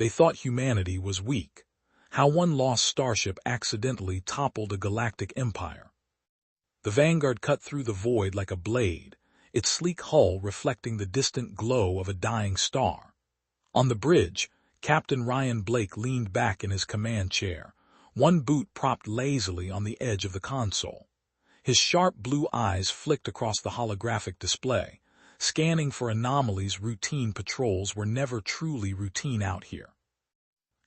They thought humanity was weak. How one lost starship accidentally toppled a galactic empire. The Vanguard cut through the void like a blade, its sleek hull reflecting the distant glow of a dying star. On the bridge, Captain Ryan Blake leaned back in his command chair, one boot propped lazily on the edge of the console. His sharp blue eyes flicked across the holographic display, scanning for anomalies. Routine patrols were never truly routine out here.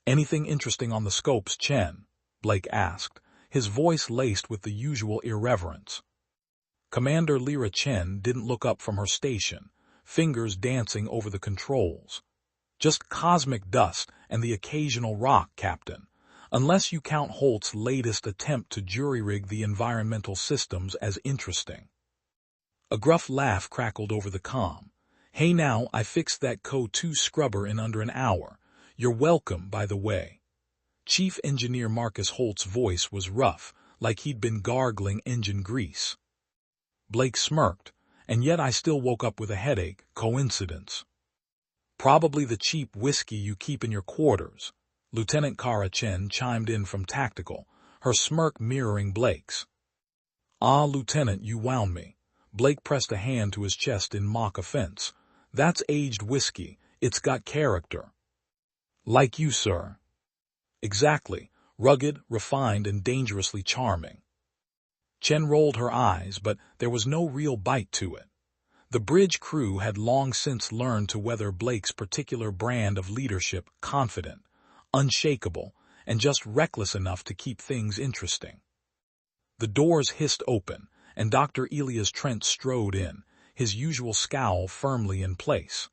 "Anything interesting on the scopes, Chen?" Blake asked, his voice laced with the usual irreverence. Commander Lyra Chen didn't look up from her station, fingers dancing over the controls. "Just cosmic dust and the occasional rock, Captain, unless you count Holt's latest attempt to jury-rig the environmental systems as interesting." A gruff laugh crackled over the comm. "Hey now, I fixed that CO2 scrubber in under an hour. You're welcome, by the way." Chief Engineer Marcus Holt's voice was rough, like he'd been gargling engine grease. Blake smirked, "And yet I still woke up with a headache. Coincidence?" "Probably the cheap whiskey you keep in your quarters," Lieutenant Kara Chen chimed in from Tactical, her smirk mirroring Blake's. "Ah, Lieutenant, you wound me." Blake pressed a hand to his chest in mock offense. "That's aged whiskey. It's got character." "Like you, sir." "Exactly. Rugged, refined, and dangerously charming." Chen rolled her eyes, but there was no real bite to it. The bridge crew had long since learned to weather Blake's particular brand of leadership: confident, unshakable, and just reckless enough to keep things interesting. The doors hissed open, and Dr. Elias Trent strode in, his usual scowl firmly in place.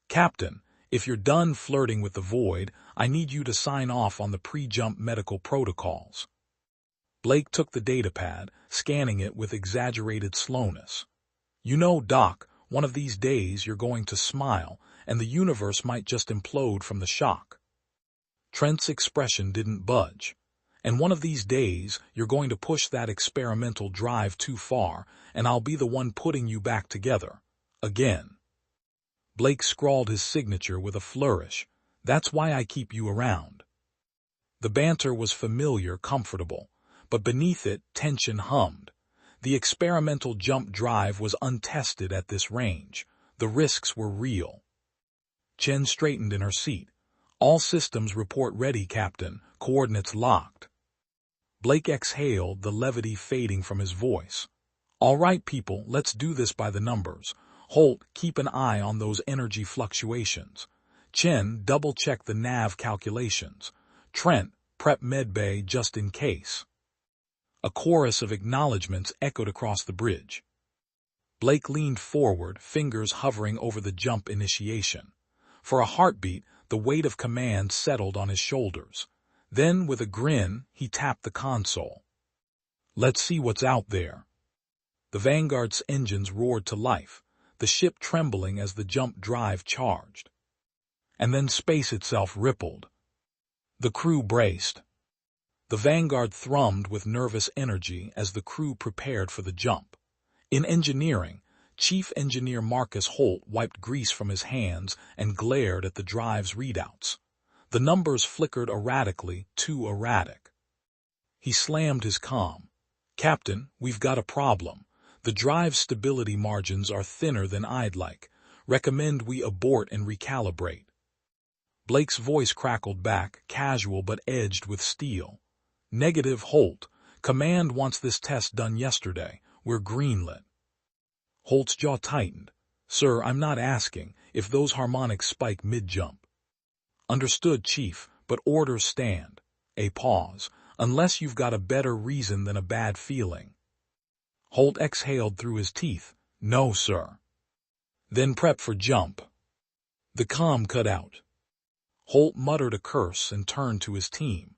"Captain, if you're done flirting with the void, I need you to sign off on the pre-jump medical protocols." Blake took the datapad, scanning it with exaggerated slowness. "You know, Doc, one of these days you're going to smile, and the universe might just implode from the shock." Trent's expression didn't budge. "And one of these days you're going to push that experimental drive too far, and I'll be the one putting you back together. Again." Blake scrawled his signature with a flourish. "That's why I keep you around." The banter was familiar, comfortable, but beneath it, tension hummed. The experimental jump drive was untested at this range. The risks were real. Chen straightened in her seat. "All systems report ready, Captain. Coordinates locked." Blake exhaled, the levity fading from his voice. "All right, people, let's do this by the numbers. Holt, keep an eye on those energy fluctuations. Chen, double-check the nav calculations. Trent, prep medbay just in case." A chorus of acknowledgments echoed across the bridge. Blake leaned forward, fingers hovering over the jump initiation. For a heartbeat, the weight of command settled on his shoulders. Then, with a grin, he tapped the console. "Let's see what's out there." The Vanguard's engines roared to life, the ship trembling as the jump drive charged. And then space itself rippled. The crew braced. The Vanguard thrummed with nervous energy as the crew prepared for the jump. In engineering, Chief Engineer Marcus Holt wiped grease from his hands and glared at the drive's readouts. The numbers flickered erratically, too erratic. He slammed his comm. "Captain, we've got a problem. The drive's stability margins are thinner than I'd like. Recommend we abort and recalibrate." Blake's voice crackled back, casual but edged with steel. "Negative, Holt. Command wants this test done yesterday. We're greenlit." Holt's jaw tightened. "Sir, I'm not asking if those harmonics spike mid-jump." "Understood, Chief, but orders stand." A pause. "Unless you've got a better reason than a bad feeling." Holt exhaled through his teeth. "No, sir." "Then prep for jump." The comm cut out. Holt muttered a curse and turned to his team.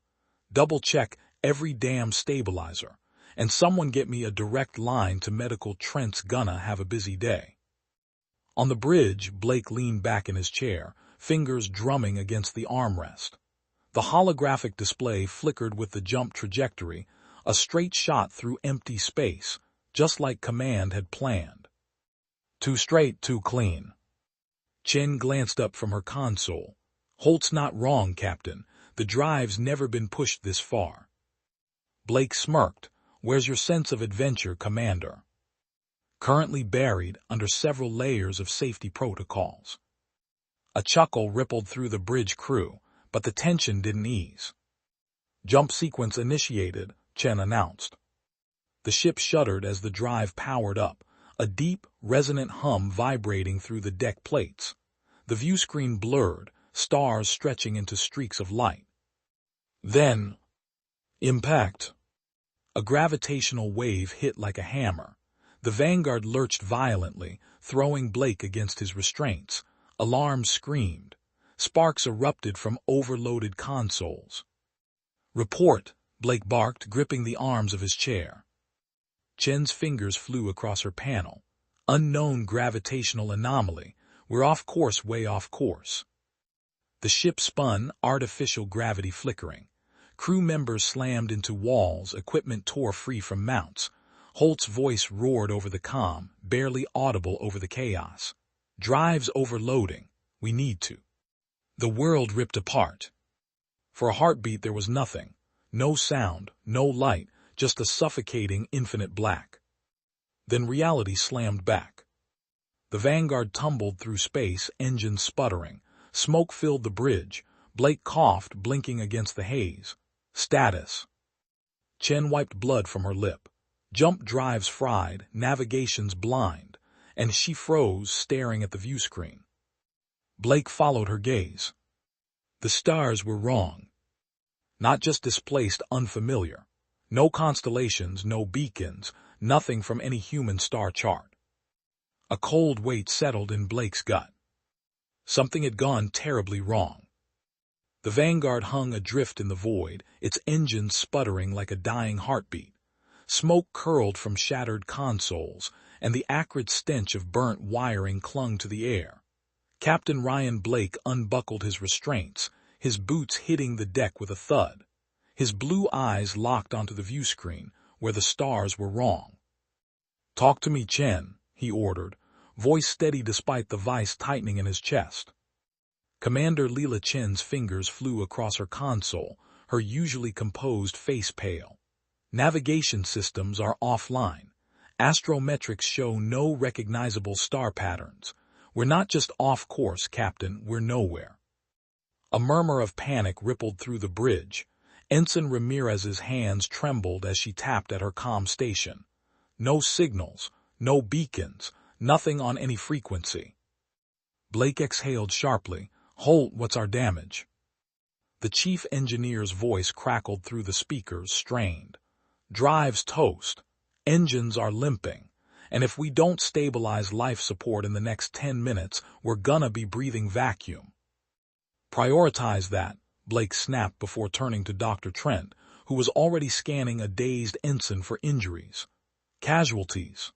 "Double-check every damn stabilizer, and someone get me a direct line to medical. Trent's gonna have a busy day." On the bridge, Blake leaned back in his chair, fingers drumming against the armrest. The holographic display flickered with the jump trajectory, a straight shot through empty space, just like Command had planned. "Too straight, too clean." Chen glanced up from her console. Holt's not wrong, Captain. The drive's never been pushed this far. Blake smirked. Where's your sense of adventure, Commander? Currently buried under several layers of safety protocols. A chuckle rippled through the bridge crew, but the tension didn't ease. Jump sequence initiated, Chen announced. The ship shuddered as the drive powered up, a deep, resonant hum vibrating through the deck plates. The view screen blurred, stars stretching into streaks of light. Then, impact. A gravitational wave hit like a hammer. The Vanguard lurched violently, throwing Blake against his restraints. Alarms screamed. Sparks erupted from overloaded consoles. Report, Blake barked, gripping the arms of his chair. Chen's fingers flew across her panel. Unknown gravitational anomaly. We're off course, way off course. The ship spun, artificial gravity flickering. Crew members slammed into walls, equipment tore free from mounts. Holt's voice roared over the comm, barely audible over the chaos. Drives overloading. We need to. The world ripped apart. For a heartbeat there was nothing. No sound, no light, just a suffocating infinite black. Then reality slammed back. The Vanguard tumbled through space, engines sputtering. Smoke filled the bridge. Blake coughed, blinking against the haze. Status. Chen wiped blood from her lip. Jump drives fried, navigation's blind, and she froze, staring at the view screen. Blake followed her gaze. The stars were wrong. Not just displaced, unfamiliar. No constellations, no beacons, nothing from any human star chart. A cold weight settled in Blake's gut. Something had gone terribly wrong. The Vanguard hung adrift in the void, its engines sputtering like a dying heartbeat. Smoke curled from shattered consoles, and the acrid stench of burnt wiring clung to the air. Captain Ryan Blake unbuckled his restraints, his boots hitting the deck with a thud. His blue eyes locked onto the view screen, where the stars were wrong. "Talk to me, Chen," he ordered, voice steady despite the vice tightening in his chest. Commander Leela Chen's fingers flew across her console, her usually composed face pale. Navigation systems are offline. Astrometrics show no recognizable star patterns. We're not just off course, Captain, we're nowhere. A murmur of panic rippled through the bridge. Ensign Ramirez's hands trembled as she tapped at her comm station. No signals, no beacons, nothing on any frequency. Blake exhaled sharply. "Holt, what's our damage?" The chief engineer's voice crackled through the speakers, strained. "Drives toast. Engines are limping. And if we don't stabilize life support in the next 10 minutes, we're gonna be breathing vacuum." "Prioritize that," Blake snapped before turning to Dr. Trent, who was already scanning a dazed ensign for injuries. "Casualties."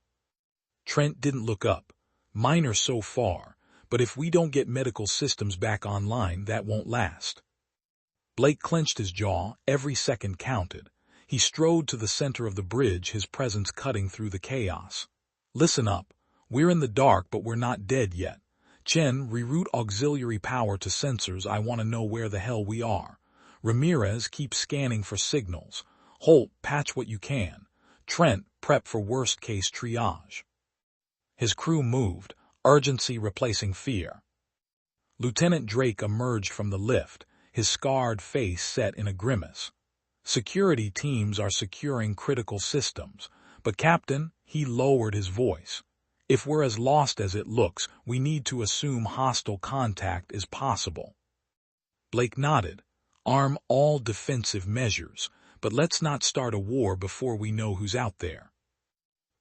Trent didn't look up. "Minor so far. But if we don't get medical systems back online, that won't last." Blake clenched his jaw, every second counted. He strode to the center of the bridge, his presence cutting through the chaos. "Listen up. We're in the dark, but we're not dead yet. Chen, reroute auxiliary power to sensors. I want to know where the hell we are. Ramirez, keep scanning for signals. Holt, patch what you can. Trent, prep for worst-case triage." His crew moved, urgency replacing fear. Lieutenant Drake emerged from the lift, his scarred face set in a grimace. "Security teams are securing critical systems, but Captain," he lowered his voice, "if we're as lost as it looks, we need to assume hostile contact is possible." Blake nodded. "Arm all defensive measures, but let's not start a war before we know who's out there."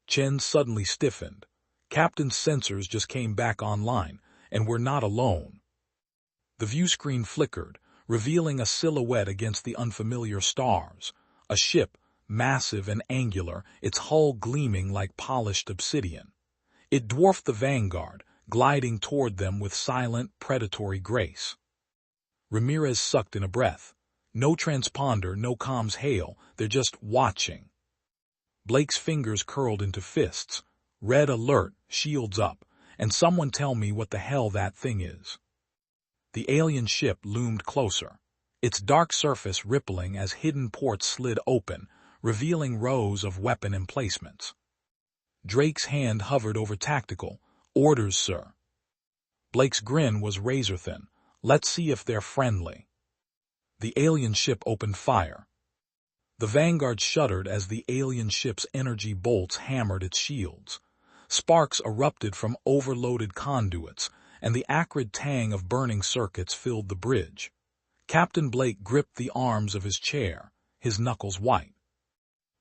Chen suddenly stiffened. "Captain's sensors just came back online, and we're not alone." The view screen flickered, revealing a silhouette against the unfamiliar stars. A ship, massive and angular, its hull gleaming like polished obsidian. It dwarfed the Vanguard, gliding toward them with silent, predatory grace. Ramirez sucked in a breath. No transponder, no comms hail, they're just watching. Blake's fingers curled into fists. "Red alert, shields up, and someone tell me what the hell that thing is." The alien ship loomed closer, its dark surface rippling as hidden ports slid open, revealing rows of weapon emplacements. Drake's hand hovered over tactical. "Orders, sir." Blake's grin was razor-thin. "Let's see if they're friendly." The alien ship opened fire. The Vanguard shuddered as the alien ship's energy bolts hammered its shields. Sparks erupted from overloaded conduits, and the acrid tang of burning circuits filled the bridge. Captain Blake gripped the arms of his chair, his knuckles white.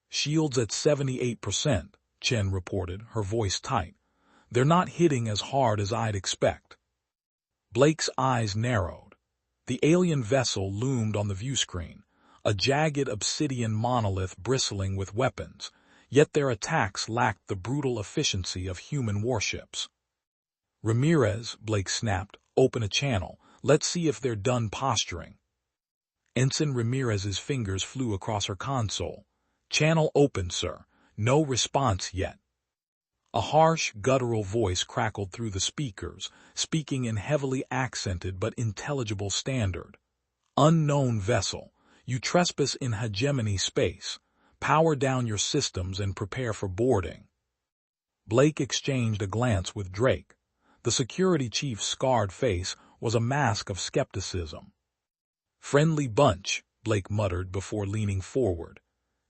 "Shields at 78%, Chen reported, her voice tight. "They're not hitting as hard as I'd expect." Blake's eyes narrowed. The alien vessel loomed on the viewscreen, a jagged obsidian monolith bristling with weapons, yet their attacks lacked the brutal efficiency of human warships. "Ramirez," Blake snapped, "open a channel. Let's see if they're done posturing." Ensign Ramirez's fingers flew across her console. "Channel open, sir. No response yet." A harsh, guttural voice crackled through the speakers, speaking in heavily accented but intelligible standard. "Unknown vessel, you trespass in Hegemony space. Power down your systems and prepare for boarding." Blake exchanged a glance with Drake. The security chief's scarred face was a mask of skepticism. "Friendly bunch," Blake muttered before leaning forward.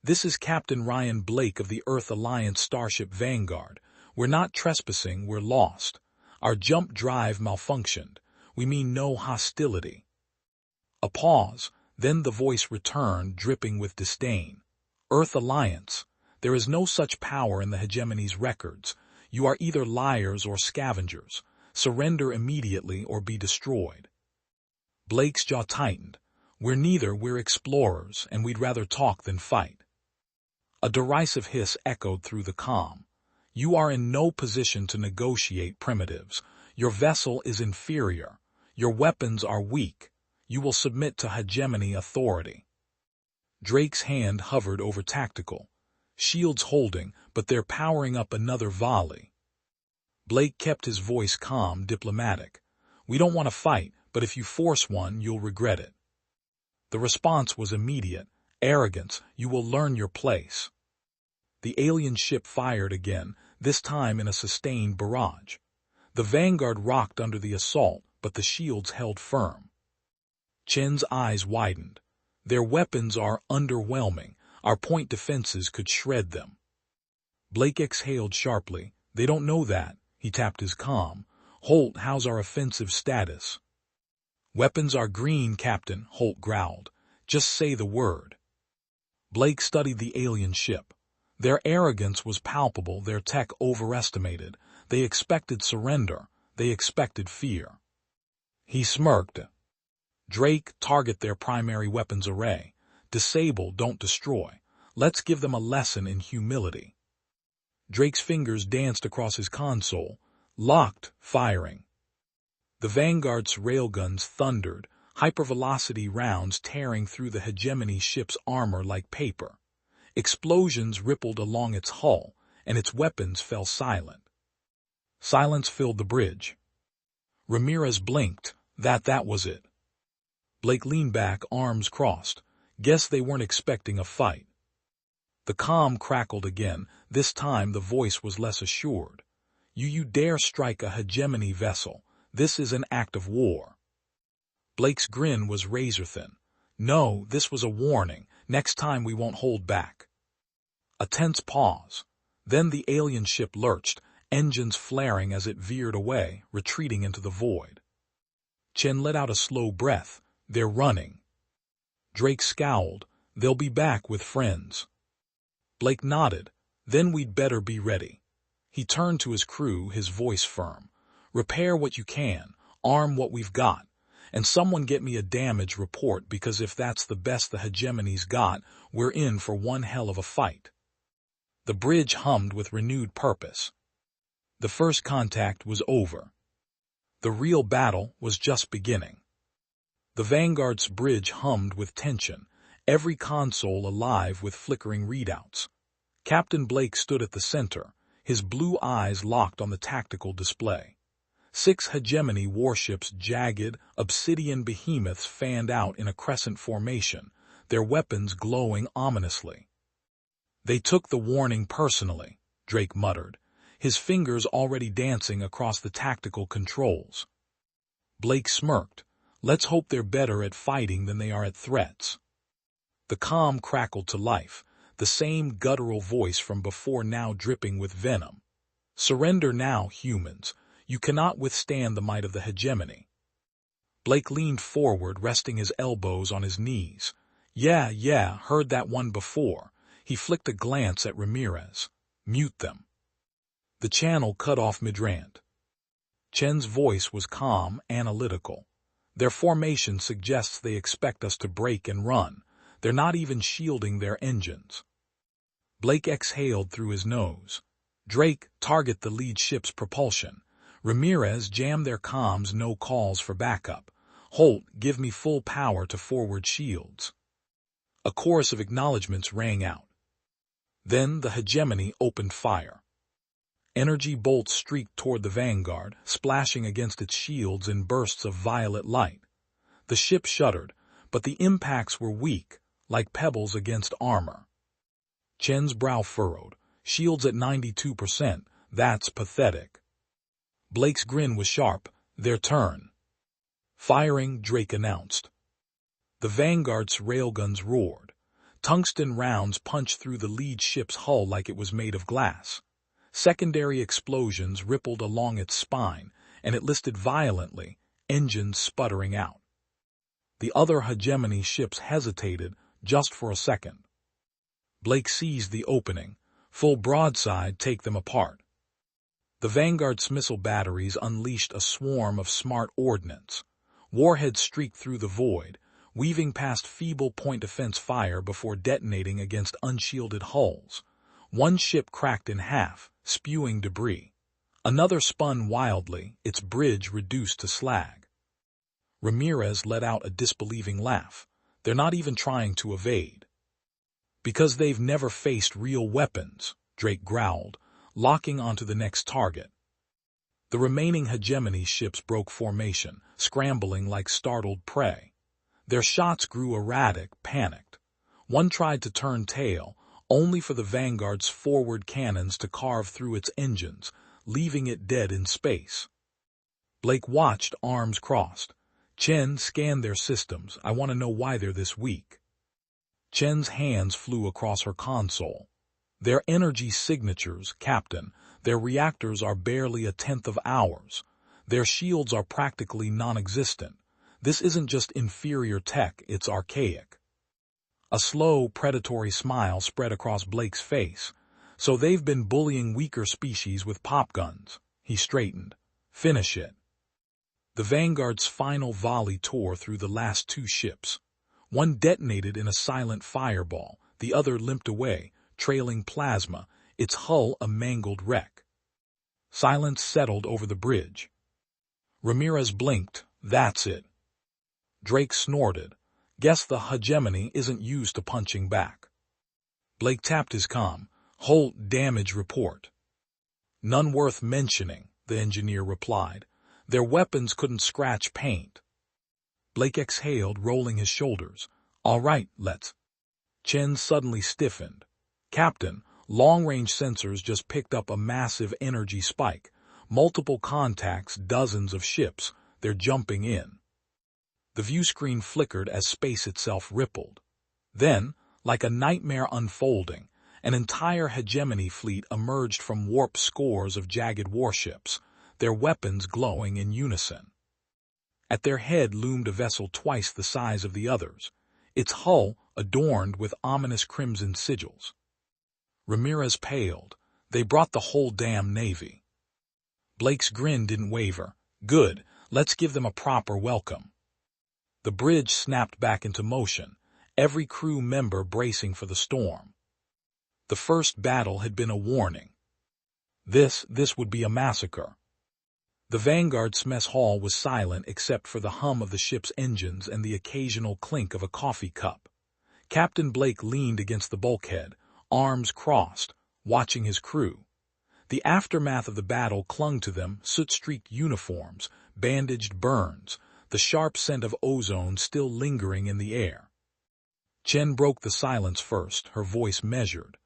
"This is Captain Ryan Blake of the Earth Alliance starship Vanguard. We're not trespassing, we're lost. Our jump drive malfunctioned. We mean no hostility." A pause, then the voice returned, dripping with disdain. "Earth Alliance, there is no such power in the Hegemony's records. You are either liars or scavengers. Surrender immediately or be destroyed." Blake's jaw tightened. "We're neither, we're explorers, and we'd rather talk than fight." A derisive hiss echoed through the comm. "You are in no position to negotiate, primitives. Your vessel is inferior. Your weapons are weak. You will submit to Hegemony authority." Drake's hand hovered over tactical. "Shields holding, but they're powering up another volley." Blake kept his voice calm, diplomatic. "We don't want to fight, but if you force one, you'll regret it." The response was immediate. "Arrogance, you will learn your place." The alien ship fired again, this time in a sustained barrage. The Vanguard rocked under the assault, but the shields held firm. Chen's eyes widened. "Their weapons are underwhelming. Our point defenses could shred them." Blake exhaled sharply. "They don't know that." He tapped his comm. "Holt, how's our offensive status?" "Weapons are green, Captain," Holt growled. "Just say the word." Blake studied the alien ship. Their arrogance was palpable, their tech overestimated. They expected surrender. They expected fear. He smirked. "Drake, target their primary weapons array. Disable, don't destroy. Let's give them a lesson in humility." Drake's fingers danced across his console. "Locked, firing." The Vanguard's railguns thundered, hypervelocity rounds tearing through the Hegemony ship's armor like paper. Explosions rippled along its hull, and its weapons fell silent. Silence filled the bridge. Ramirez blinked. That was it. Blake leaned back, arms crossed. "Guess they weren't expecting a fight." The comm crackled again. This time the voice was less assured. You dare strike a Hegemony vessel. This is an act of war." Blake's grin was razor-thin. "No, this was a warning. Next time we won't hold back." A tense pause. Then the alien ship lurched, engines flaring as it veered away, retreating into the void. Chen let out a slow breath. "They're running." Drake scowled. "They'll be back with friends." Blake nodded. "Then we'd better be ready." He turned to his crew, his voice firm. "Repair what you can, arm what we've got, and someone get me a damage report, because if that's the best the Hegemony's got, we're in for one hell of a fight." The bridge hummed with renewed purpose. The first contact was over. The real battle was just beginning. The Vanguard's bridge hummed with tension, every console alive with flickering readouts. Captain Blake stood at the center, his blue eyes locked on the tactical display. 6 Hegemony warships, jagged, obsidian behemoths fanned out in a crescent formation, their weapons glowing ominously. "They took the warning personally," Drake muttered, his fingers already dancing across the tactical controls. Blake smirked. "Let's hope they're better at fighting than they are at threats." The comm crackled to life, the same guttural voice from before now dripping with venom. "Surrender now, humans. You cannot withstand the might of the Hegemony." Blake leaned forward, resting his elbows on his knees. Yeah, heard that one before." He flicked a glance at Ramirez. "Mute them." The channel cut off midrant. Chen's voice was calm, analytical. "Their formation suggests they expect us to break and run. They're not even shielding their engines." Blake exhaled through his nose. "Drake, target the lead ship's propulsion. Ramirez, jam their comms, no calls for backup. Holt, give me full power to forward shields." A chorus of acknowledgments rang out. Then the Hegemony opened fire. Energy bolts streaked toward the Vanguard, splashing against its shields in bursts of violet light. The ship shuddered, but the impacts were weak, like pebbles against armor. Chen's brow furrowed. "Shields at 92%, that's pathetic." Blake's grin was sharp. "Their turn." "Firing," Drake announced. The Vanguard's railguns roared. Tungsten rounds punched through the lead ship's hull like it was made of glass. Secondary explosions rippled along its spine, and it listed violently, engines sputtering out. The other Hegemony ships hesitated just for a second. Blake seized the opening. "Full broadside, take them apart." The Vanguard's missile batteries unleashed a swarm of smart ordnance. Warheads streaked through the void, weaving past feeble point defense fire before detonating against unshielded hulls. One ship cracked in half, spewing debris. Another spun wildly, its bridge reduced to slag. Ramirez let out a disbelieving laugh. "They're not even trying to evade." "Because they've never faced real weapons," Drake growled, locking onto the next target. The remaining Hegemony ships broke formation, scrambling like startled prey. Their shots grew erratic, panicked. One tried to turn tail, only for the Vanguard's forward cannons to carve through its engines, leaving it dead in space. Blake watched, arms crossed. "Chen, scan their systems. I want to know why they're this weak." Chen's hands flew across her console. "Their energy signatures, Captain. Their reactors are barely a tenth of ours. Their shields are practically non-existent. This isn't just inferior tech, it's archaic." A slow, predatory smile spread across Blake's face. "So they've been bullying weaker species with pop guns." He straightened. "Finish it." The Vanguard's final volley tore through the last 2 ships. One detonated in a silent fireball, the other limped away, trailing plasma, its hull a mangled wreck. Silence settled over the bridge. Ramirez blinked. "That's it." Drake snorted. "Guess the Hegemony isn't used to punching back." Blake tapped his comm. "Holt, damage report." "None worth mentioning," the engineer replied. "Their weapons couldn't scratch paint." Blake exhaled, rolling his shoulders. "All right, let's." Chen suddenly stiffened. "Captain, long-range sensors just picked up a massive energy spike. Multiple contacts, dozens of ships. They're jumping in." The view screen flickered as space itself rippled. Then, like a nightmare unfolding, an entire Hegemony fleet emerged from warp scores of jagged warships, their weapons glowing in unison. At their head loomed a vessel twice the size of the others, its hull adorned with ominous crimson sigils. Ramirez paled. "They brought the whole damn Navy." Blake's grin didn't waver. "Good, let's give them a proper welcome." The bridge snapped back into motion, every crew member bracing for the storm. The first battle had been a warning. This would be a massacre. The Vanguard's mess hall was silent except for the hum of the ship's engines and the occasional clink of a coffee cup. Captain Blake leaned against the bulkhead, arms crossed, watching his crew. The aftermath of the battle clung to them, soot-streaked uniforms, bandaged burns, the sharp scent of ozone still lingering in the air. Chen broke the silence first, her voice measured.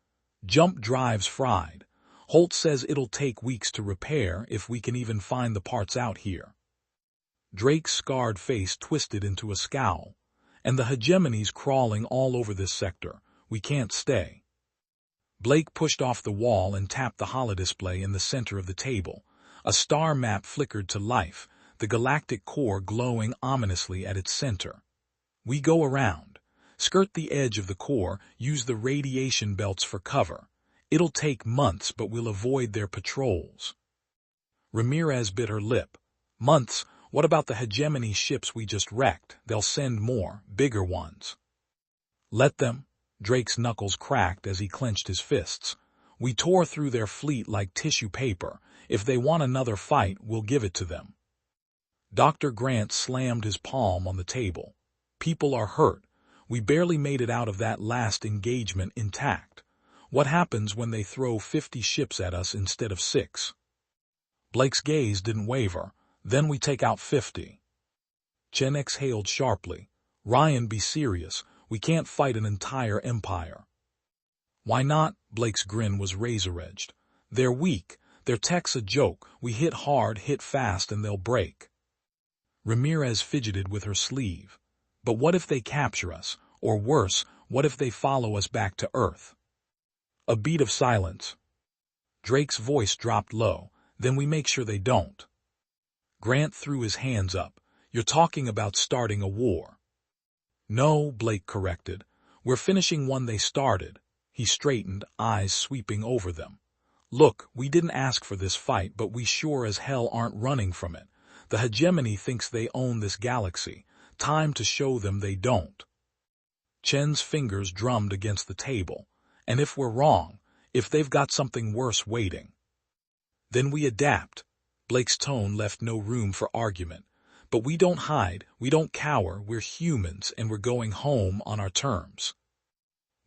Jump drives fried. Holt says it'll take weeks to repair if we can even find the parts out here. Drake's scarred face twisted into a scowl. And the Hegemony's crawling all over this sector. We can't stay. Blake pushed off the wall and tapped the holodisplay in the center of the table. A star map flickered to life, the galactic core glowing ominously at its center. We go around. Skirt the edge of the core, use the radiation belts for cover. It'll take months, but we'll avoid their patrols. Ramirez bit her lip. Months? What about the Hegemony ships we just wrecked? They'll send more, bigger ones. Let them. Drake's knuckles cracked as he clenched his fists. We tore through their fleet like tissue paper. If they want another fight, we'll give it to them. Dr. Grant slammed his palm on the table. People are hurt. We barely made it out of that last engagement intact. What happens when they throw 50 ships at us instead of 6? Blake's gaze didn't waver. Then we take out 50. Chen exhaled sharply. Ryan, be serious. We can't fight an entire empire. Why not? Blake's grin was razor-edged. They're weak. Their tech's a joke. We hit hard, hit fast, and they'll break. Ramirez fidgeted with her sleeve. But what if they capture us? Or worse, what if they follow us back to Earth? A beat of silence. Drake's voice dropped low. Then we make sure they don't. Grant threw his hands up. You're talking about starting a war. No, Blake corrected. We're finishing one they started. He straightened, eyes sweeping over them. Look, we didn't ask for this fight, but we sure as hell aren't running from it. The Hegemony thinks they own this galaxy. Time to show them they don't. Chen's fingers drummed against the table. And if we're wrong, if they've got something worse waiting, then we adapt. Blake's tone left no room for argument. But we don't hide, we don't cower, we're humans, and we're going home on our terms.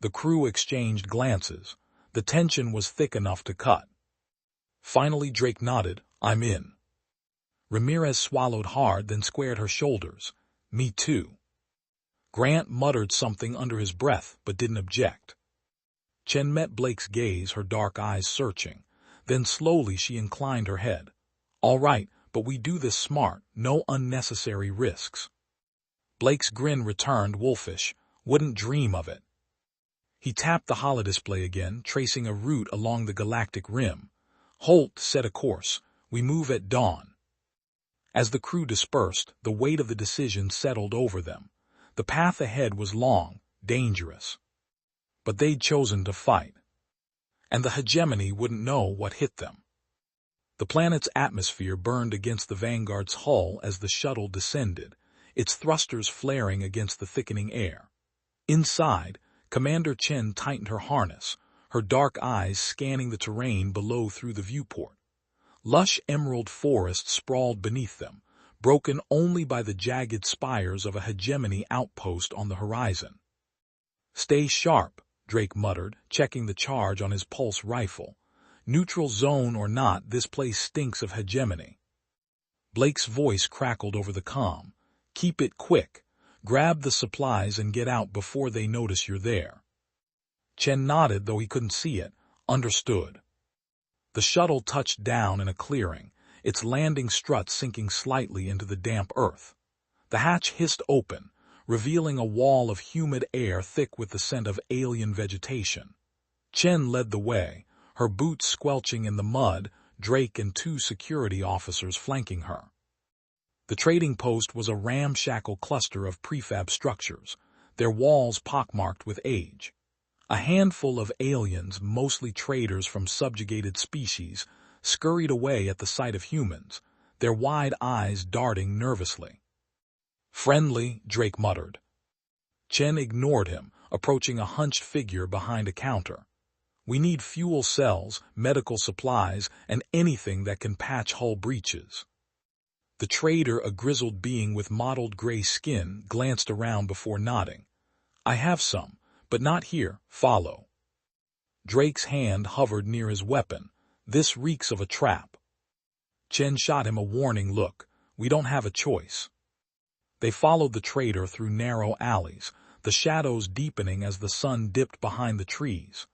The crew exchanged glances. The tension was thick enough to cut. Finally Drake nodded, I'm in. Ramirez swallowed hard, then squared her shoulders. Me too. Grant muttered something under his breath, but didn't object. Chen met Blake's gaze, her dark eyes searching. Then slowly she inclined her head. All right, but we do this smart, no unnecessary risks. Blake's grin returned wolfish. Wouldn't dream of it. He tapped the holodisplay again, tracing a route along the galactic rim. Holt set a course. We move at dawn. As the crew dispersed, the weight of the decision settled over them. The path ahead was long, dangerous. But they'd chosen to fight. And the Hegemony wouldn't know what hit them. The planet's atmosphere burned against the Vanguard's hull as the shuttle descended, its thrusters flaring against the thickening air. Inside, Commander Chen tightened her harness, her dark eyes scanning the terrain below through the viewport. Lush emerald forests sprawled beneath them, broken only by the jagged spires of a Hegemony outpost on the horizon. Stay sharp, Drake muttered, checking the charge on his pulse rifle. Neutral zone or not, this place stinks of Hegemony. Blake's voice crackled over the comm. Keep it quick. Grab the supplies and get out before they notice you're there. Chen nodded, though he couldn't see it. Understood. The shuttle touched down in a clearing, its landing strut sinking slightly into the damp earth. The hatch hissed open, revealing a wall of humid air thick with the scent of alien vegetation. Chen led the way, her boots squelching in the mud, Drake and 2 security officers flanking her. The trading post was a ramshackle cluster of prefab structures, their walls pockmarked with age. A handful of aliens, mostly traders from subjugated species, scurried away at the sight of humans, their wide eyes darting nervously. Friendly, Drake muttered. Chen ignored him, approaching a hunched figure behind a counter. We need fuel cells, medical supplies, and anything that can patch hull breaches. The trader, a grizzled being with mottled gray skin, glanced around before nodding. I have some, but not here. Follow. Drake's hand hovered near his weapon, This reeks of a trap. Chen shot him a warning look. We don't have a choice. They followed the traitor through narrow alleys, the shadows deepening as the sun dipped behind the trees.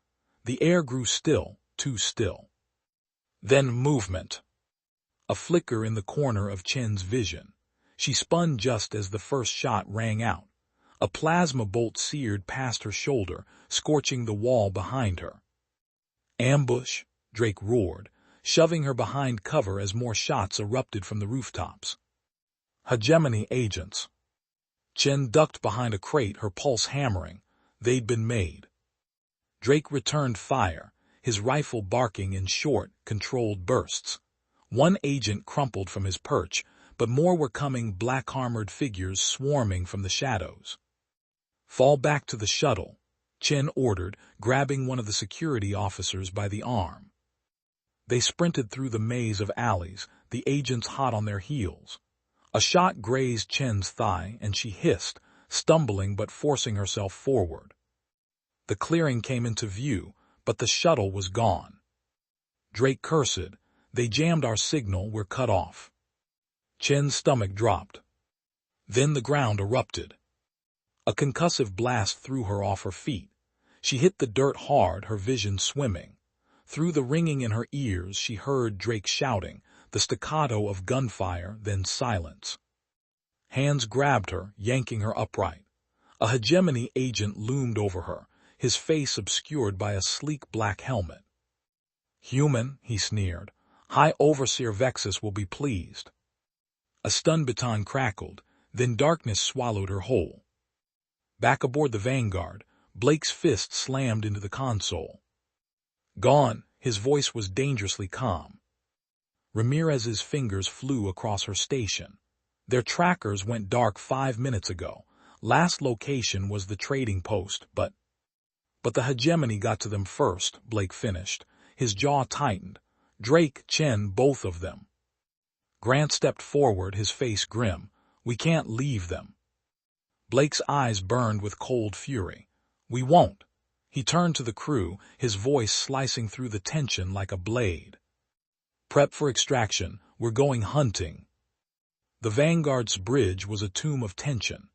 The air grew still, too still. Then movement. A flicker in the corner of Chen's vision. She spun just as the first shot rang out. A plasma bolt seared past her shoulder, scorching the wall behind her. Ambush, Drake roared, shoving her behind cover as more shots erupted from the rooftops. Hegemony agents. Chen ducked behind a crate, her pulse hammering. They'd been made. Drake returned fire, his rifle barking in short, controlled bursts. One agent crumpled from his perch, but more were coming, black-armored figures swarming from the shadows. Fall back to the shuttle, Chen ordered, grabbing one of the security officers by the arm. They sprinted through the maze of alleys, the agents hot on their heels. A shot grazed Chen's thigh, and she hissed, stumbling but forcing herself forward. The clearing came into view, but the shuttle was gone. Drake cursed. They jammed our signal, we're cut off. Chen's stomach dropped. Then the ground erupted. A concussive blast threw her off her feet. She hit the dirt hard, her vision swimming. Through the ringing in her ears, she heard Drake shouting, the staccato of gunfire, then silence. Hands grabbed her, yanking her upright. A Hegemony agent loomed over her, his face obscured by a sleek black helmet. Human, he sneered. High Overseer Vexus will be pleased. A stun baton crackled, then darkness swallowed her whole. Back aboard the Vanguard, Blake's fist slammed into the console. Gone, his voice was dangerously calm. Ramirez's fingers flew across her station. Their trackers went dark 5 minutes ago. Last location was the trading post, but the Hegemony got to them first, Blake finished. His jaw tightened. Drake, Chen, both of them. Grant stepped forward, his face grim. We can't leave them. Blake's eyes burned with cold fury. We won't. He turned to the crew, his voice slicing through the tension like a blade. Prep for extraction. We're going hunting. The Vanguard's bridge was a tomb of tension.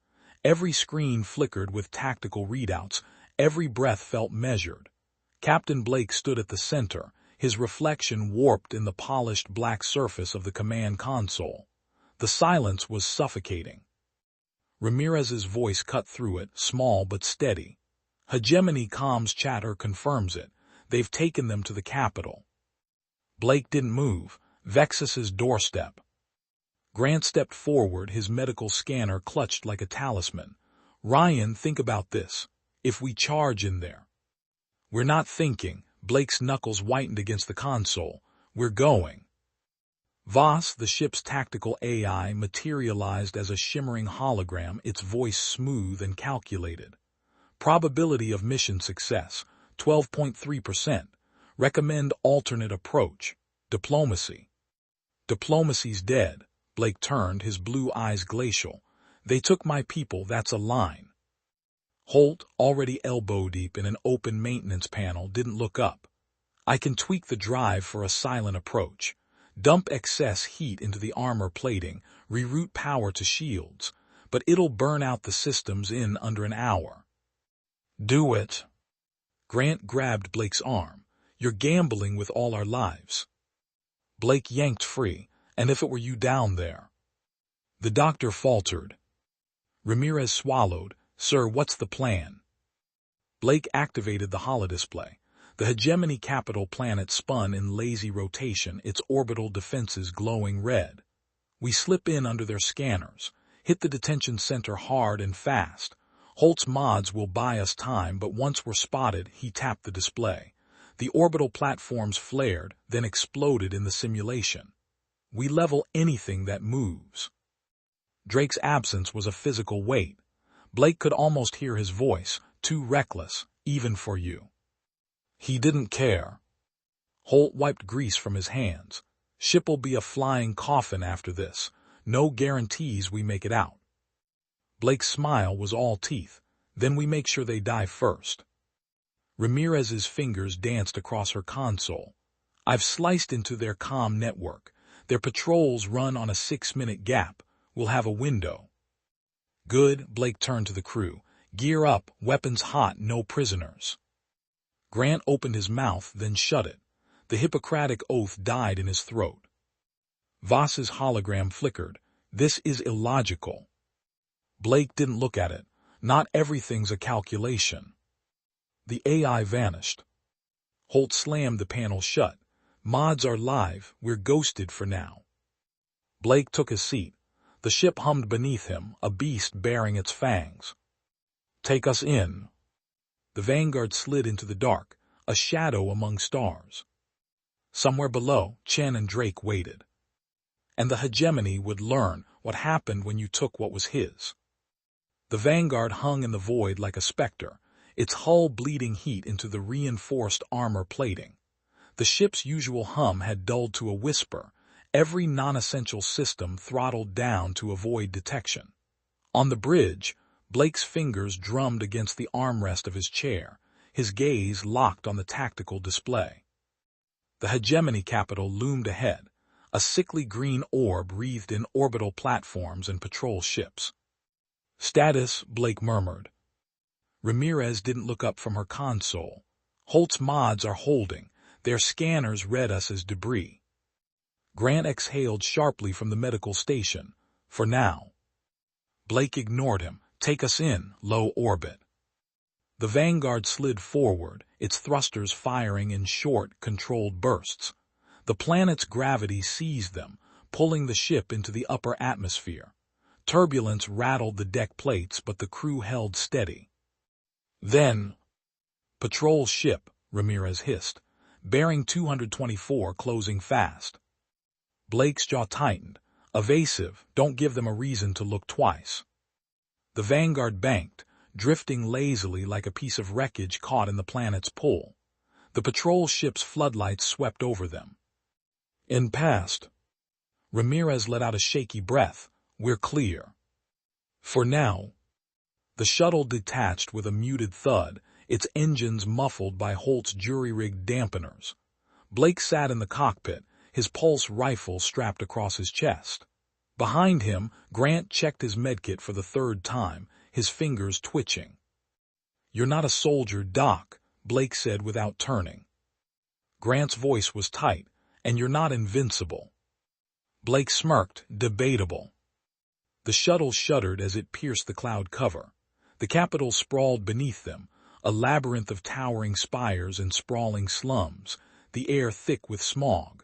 Every screen flickered with tactical readouts. Every breath felt measured. Captain Blake stood at the center, his reflection warped in the polished black surface of the command console. The silence was suffocating. Ramirez's voice cut through it, small but steady. Hegemony comms chatter confirms it. They've taken them to the capital. Blake didn't move. Vexus's doorstep. Grant stepped forward, his medical scanner clutched like a talisman. Ryan, think about this. If we charge in there. We're not thinking. Blake's knuckles whitened against the console. We're going. Voss, the ship's tactical AI, materialized as a shimmering hologram, its voice smooth and calculated. Probability of mission success, 12.3%. Recommend alternate approach. Diplomacy. Diplomacy's dead. Blake turned, his blue eyes glacial. They took my people, that's a line. Holt, already elbow-deep in an open maintenance panel, didn't look up. I can tweak the drive for a silent approach. Dump excess heat into the armor plating, reroute power to shields, but it'll burn out the systems in under an hour. Do it. Grant grabbed Blake's arm. You're gambling with all our lives. Blake yanked free. And if it were you down there? The doctor faltered. Ramirez swallowed. Sir, what's the plan? Blake activated the holodisplay. The Hegemony capital planet spun in lazy rotation, its orbital defenses glowing red. We slip in under their scanners, hit the detention center hard and fast. Holt's mods will buy us time, but once we're spotted, he tapped the display. The orbital platforms flared, then exploded in the simulation. We level anything that moves. Drake's absence was a physical weight. Blake could almost hear his voice, too reckless, even for you. He didn't care. Holt wiped grease from his hands. Ship'll be a flying coffin after this. No guarantees we make it out. Blake's smile was all teeth. Then we make sure they die first. Ramirez's fingers danced across her console. I've sliced into their comm network. Their patrols run on a 6-minute gap. We'll have a window. Good, Blake turned to the crew. Gear up, weapons hot, no prisoners. Grant opened his mouth, then shut it. The Hippocratic oath died in his throat. Voss's hologram flickered. This is illogical. Blake didn't look at it. Not everything's a calculation. The AI vanished. Holt slammed the panel shut. Mods are live, we're ghosted for now. Blake took his seat. The ship hummed beneath him, a beast baring its fangs. Take us in. The Vanguard slid into the dark, a shadow among stars. Somewhere below, Chen and Drake waited. And the Hegemony would learn what happened when you took what was his. The Vanguard hung in the void like a specter, its hull bleeding heat into the reinforced armor plating. The ship's usual hum had dulled to a whisper, every non-essential system throttled down to avoid detection. On the bridge, Blake's fingers drummed against the armrest of his chair, his gaze locked on the tactical display. The Hegemony capital loomed ahead, a sickly green orb wreathed in orbital platforms and patrol ships. Status, Blake murmured. Ramirez didn't look up from her console. Holt's mods are holding. Their scanners read us as debris. Grant exhaled sharply from the medical station. For now. Blake ignored him. Take us in, low orbit. The Vanguard slid forward, its thrusters firing in short, controlled bursts. The planet's gravity seized them, pulling the ship into the upper atmosphere. Turbulence rattled the deck plates, but the crew held steady. Then, patrol ship, Ramirez hissed, bearing 224 closing fast. Blake's jaw tightened. Evasive, don't give them a reason to look twice. The Vanguard banked, drifting lazily like a piece of wreckage caught in the planet's pull. The patrol ship's floodlights swept over them. In past, Ramirez let out a shaky breath. We're clear. For now. The shuttle detached with a muted thud, its engines muffled by Holt's jury-rigged dampeners. Blake sat in the cockpit, his pulse rifle strapped across his chest. Behind him, Grant checked his medkit for the third time, his fingers twitching. You're not a soldier, Doc, Blake said without turning. Grant's voice was tight, and you're not invincible. Blake smirked, debatable. The shuttle shuddered as it pierced the cloud cover. The capital sprawled beneath them, a labyrinth of towering spires and sprawling slums, the air thick with smog.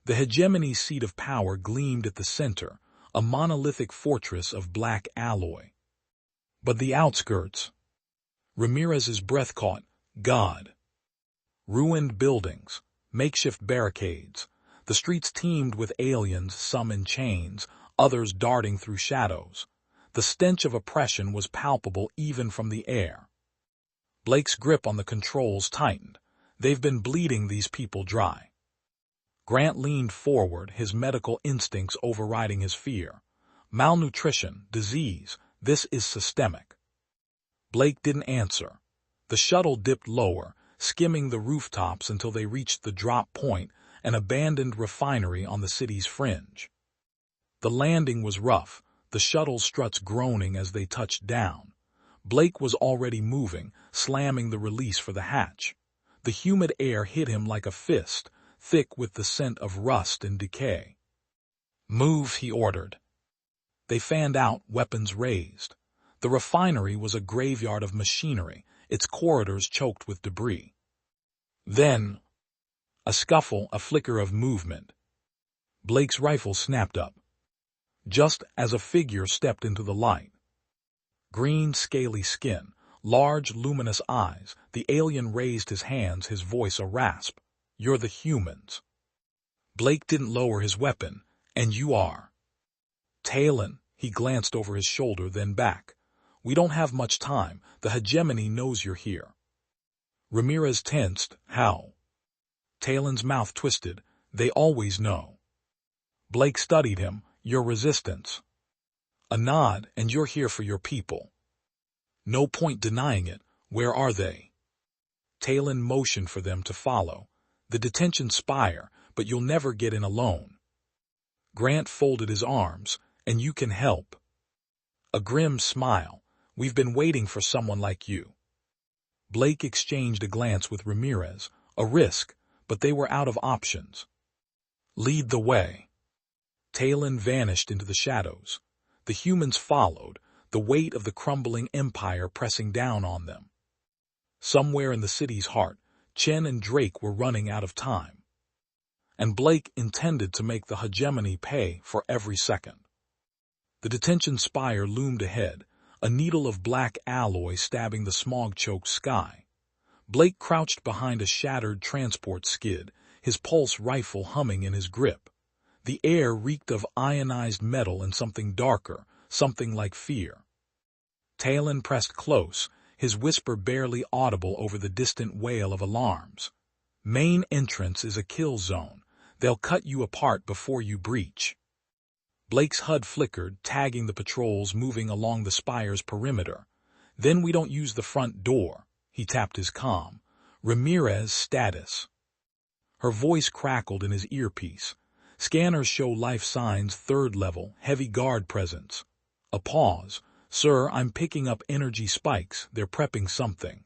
The Hegemony's seat of power gleamed at the center, a monolithic fortress of black alloy. But the outskirts. Ramirez's breath caught. God. Ruined buildings, makeshift barricades. The streets teemed with aliens, some in chains, others darting through shadows. The stench of oppression was palpable even from the air. Blake's grip on the controls tightened. They've been bleeding these people dry. Grant leaned forward, his medical instincts overriding his fear. Malnutrition, disease, this is systemic. Blake didn't answer. The shuttle dipped lower, skimming the rooftops until they reached the drop point, an abandoned refinery on the city's fringe. The landing was rough, the shuttle's struts groaning as they touched down. Blake was already moving, slamming the release for the hatch. The humid air hit him like a fist, thick with the scent of rust and decay. Move, he ordered. They fanned out, weapons raised. The refinery was a graveyard of machinery, its corridors choked with debris. Then, a scuffle, a flicker of movement. Blake's rifle snapped up. Just as a figure stepped into the light. Green, scaly skin, large, luminous eyes, the alien raised his hands, his voice a rasp. You're the humans. Blake didn't lower his weapon, and you are. Talon, he glanced over his shoulder, then back. We don't have much time, the Hegemony knows you're here. Ramirez tensed. How? Talon's mouth twisted. They always know. Blake studied him. Your resistance. A nod, and you're here for your people. No point denying it. Where are they? Talon motioned for them to follow. The detention spire, but you'll never get in alone. Grant folded his arms. And you can help. A grim smile. We've been waiting for someone like you. Blake exchanged a glance with Ramirez. A risk, but they were out of options. Lead the way. Talon vanished into the shadows. The humans followed, the weight of the crumbling empire pressing down on them. Somewhere in the city's heart, Chen and Drake were running out of time. And Blake intended to make the Hegemony pay for every second. The detention spire loomed ahead, a needle of black alloy stabbing the smog-choked sky. Blake crouched behind a shattered transport skid, his pulse rifle humming in his grip. The air reeked of ionized metal and something darker, something like fear. Talon pressed close, his whisper barely audible over the distant wail of alarms. Main entrance is a kill zone. They'll cut you apart before you breach. Blake's HUD flickered, tagging the patrols moving along the spire's perimeter. Then we don't use the front door. He tapped his comm. Ramirez status. Her voice crackled in his earpiece. Scanners show life signs 3rd level, heavy guard presence. A pause. Sir, I'm picking up energy spikes. They're prepping something.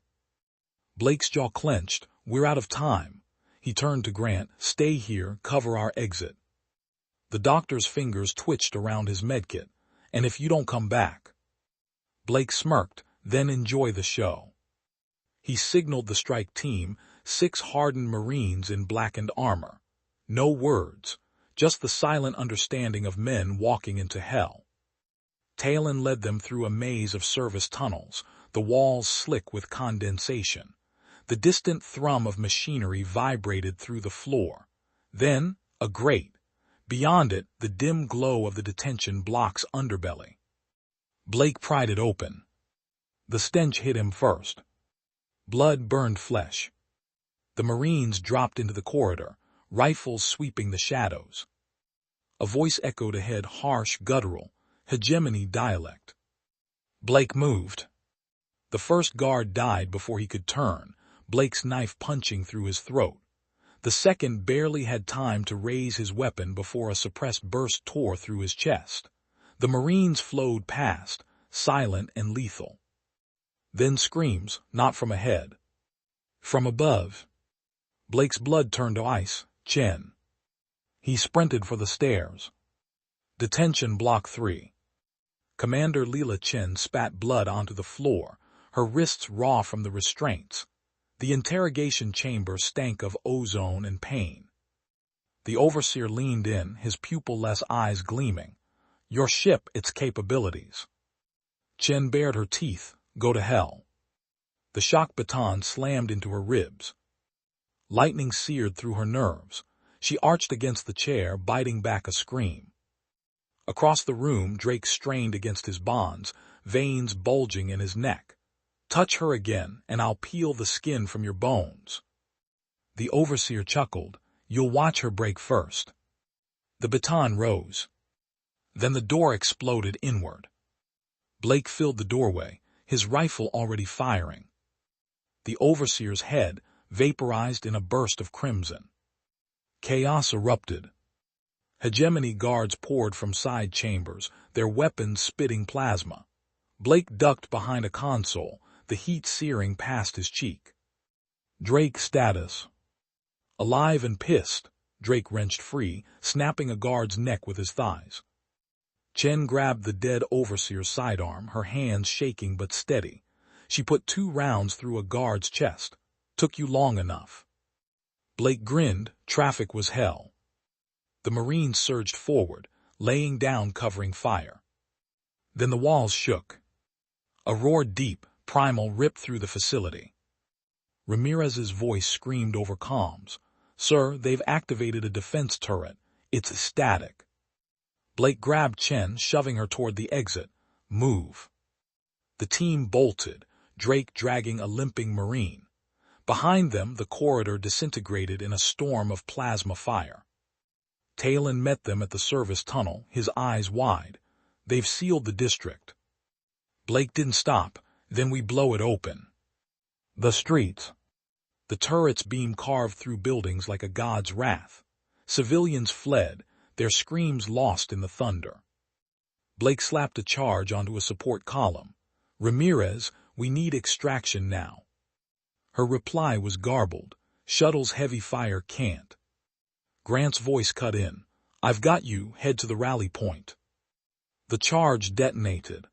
Blake's jaw clenched. We're out of time. He turned to Grant. Stay here, cover our exit. The doctor's fingers twitched around his medkit. And if you don't come back. Blake smirked. Then enjoy the show. He signaled the strike team, 6 hardened Marines in blackened armor. No words, just the silent understanding of men walking into hell. Talon led them through a maze of service tunnels, the walls slick with condensation. The distant thrum of machinery vibrated through the floor. Then, a grate. Beyond it, the dim glow of the detention block's underbelly. Blake pried it open. The stench hit him first. Blood burned flesh. The Marines dropped into the corridor, rifles sweeping the shadows. A voice echoed ahead, harsh, guttural, Hegemony dialect. Blake moved. The first guard died before he could turn, Blake's knife punching through his throat. The second barely had time to raise his weapon before a suppressed burst tore through his chest. The Marines flowed past, silent and lethal. Then screams, not from ahead. From above. Blake's blood turned to ice. Chen. He sprinted for the stairs. Detention Block 3. Commander Leela Chen spat blood onto the floor, her wrists raw from the restraints. The interrogation chamber stank of ozone and pain. The overseer leaned in, his pupil-less eyes gleaming. Your ship, its capabilities. Chen bared her teeth. Go to hell. The shock baton slammed into her ribs. Lightning seared through her nerves. She arched against the chair, biting back a scream. Across the room, Drake strained against his bonds, veins bulging in his neck. Touch her again, and I'll peel the skin from your bones. The overseer chuckled. You'll watch her break first. The baton rose. Then the door exploded inward. Blake filled the doorway, his rifle already firing. The overseer's head vaporized in a burst of crimson. Chaos erupted. Hegemony guards poured from side chambers, their weapons spitting plasma. Blake ducked behind a console, the heat searing past his cheek. Drake status. Alive and pissed, Drake wrenched free, snapping a guard's neck with his thighs. Chen grabbed the dead overseer's sidearm, her hands shaking but steady. She put 2 rounds through a guard's chest. Took you long enough. Blake grinned. Traffic was hell. The Marines surged forward, laying down covering fire. Then the walls shook. A roar deep, primal ripped through the facility. Ramirez's voice screamed over comms. Sir, they've activated a defense turret. It's static. Blake grabbed Chen, shoving her toward the exit. Move. The team bolted, Drake dragging a limping Marine. Behind them, the corridor disintegrated in a storm of plasma fire. Talon met them at the service tunnel, his eyes wide. They've sealed the district. Blake didn't stop. Then we blow it open. The streets. The turret's beam carved through buildings like a god's wrath. Civilians fled, their screams lost in the thunder. Blake slapped a charge onto a support column. "Ramirez, we need extraction now." Her reply was garbled. "Shuttle's heavy fire can't." Grant's voice cut in. "I've got you, head to the rally point." The charge detonated.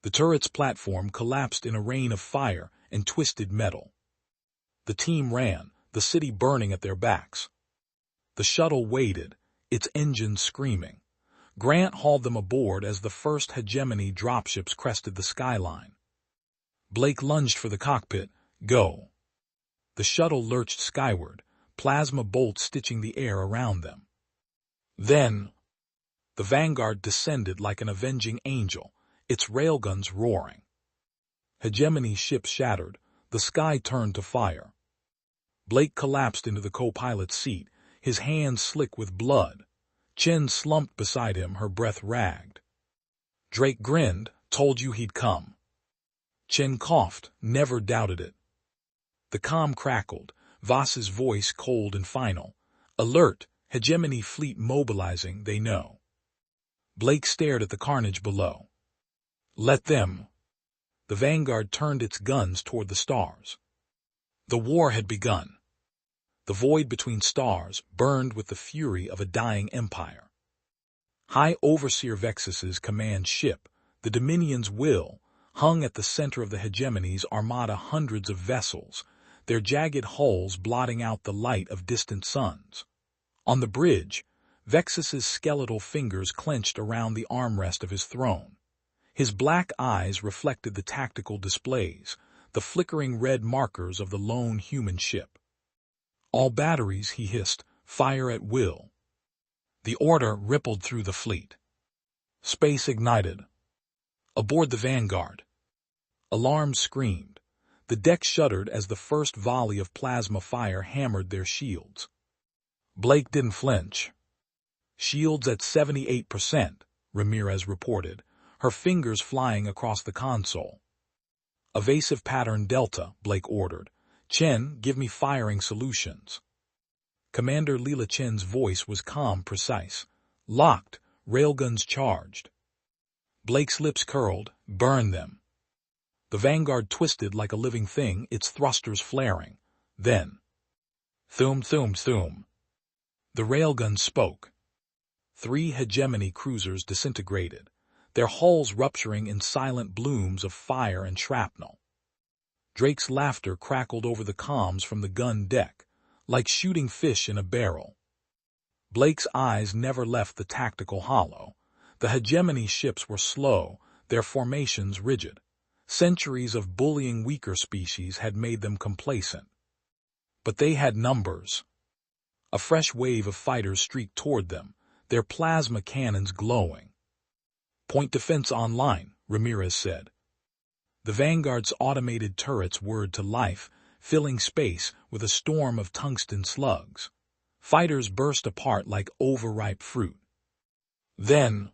The turret's platform collapsed in a rain of fire and twisted metal. The team ran, the city burning at their backs. The shuttle waited, its engines screaming. Grant hauled them aboard as the first Hegemony dropships crested the skyline. Blake lunged for the cockpit. "Go." The shuttle lurched skyward, plasma bolts stitching the air around them. Then, the Vanguard descended like an avenging angel, its railguns roaring. Hegemony's ship shattered, the sky turned to fire. Blake collapsed into the co-pilot's seat, his hands slick with blood. Chen slumped beside him, her breath ragged. Drake grinned. "Told you he'd come." Chen coughed, never doubted it. The comm crackled, Voss's voice cold and final. "Alert, Hegemony fleet mobilizing, they know." Blake stared at the carnage below. "Let them." The Vanguard turned its guns toward the stars. The war had begun. The void between stars burned with the fury of a dying empire. High Overseer Vexus's command ship, the Dominion's Will, hung at the center of the Hegemony's armada, hundreds of vessels, their jagged hulls blotting out the light of distant suns. On the bridge, Vexus's skeletal fingers clenched around the armrest of his throne. His black eyes reflected the tactical displays, the flickering red markers of the lone human ship. "All batteries," he hissed, "fire at will." The order rippled through the fleet. Space ignited. Aboard the Vanguard. Alarms screamed. The deck shuddered as the first volley of plasma fire hammered their shields. Blake didn't flinch. "Shields at 78%, Ramirez reported, her fingers flying across the console. "Evasive pattern Delta," Blake ordered. "Chen, give me firing solutions." Commander Leela Chen's voice was calm, precise. "Locked, railguns charged." Blake's lips curled. "Burn them." The Vanguard twisted like a living thing, its thrusters flaring. Then, "Thum, thum, thum." The railguns spoke. 3 Hegemony cruisers disintegrated, their hulls rupturing in silent blooms of fire and shrapnel. Drake's laughter crackled over the comms from the gun deck, like shooting fish in a barrel. Blake's eyes never left the tactical hollow. The Hegemony ships were slow, their formations rigid. Centuries of bullying weaker species had made them complacent. But they had numbers. A fresh wave of fighters streaked toward them, their plasma cannons glowing. "Point defense online," Ramirez said. The Vanguard's automated turrets whirred to life, filling space with a storm of tungsten slugs. Fighters burst apart like overripe fruit. Then,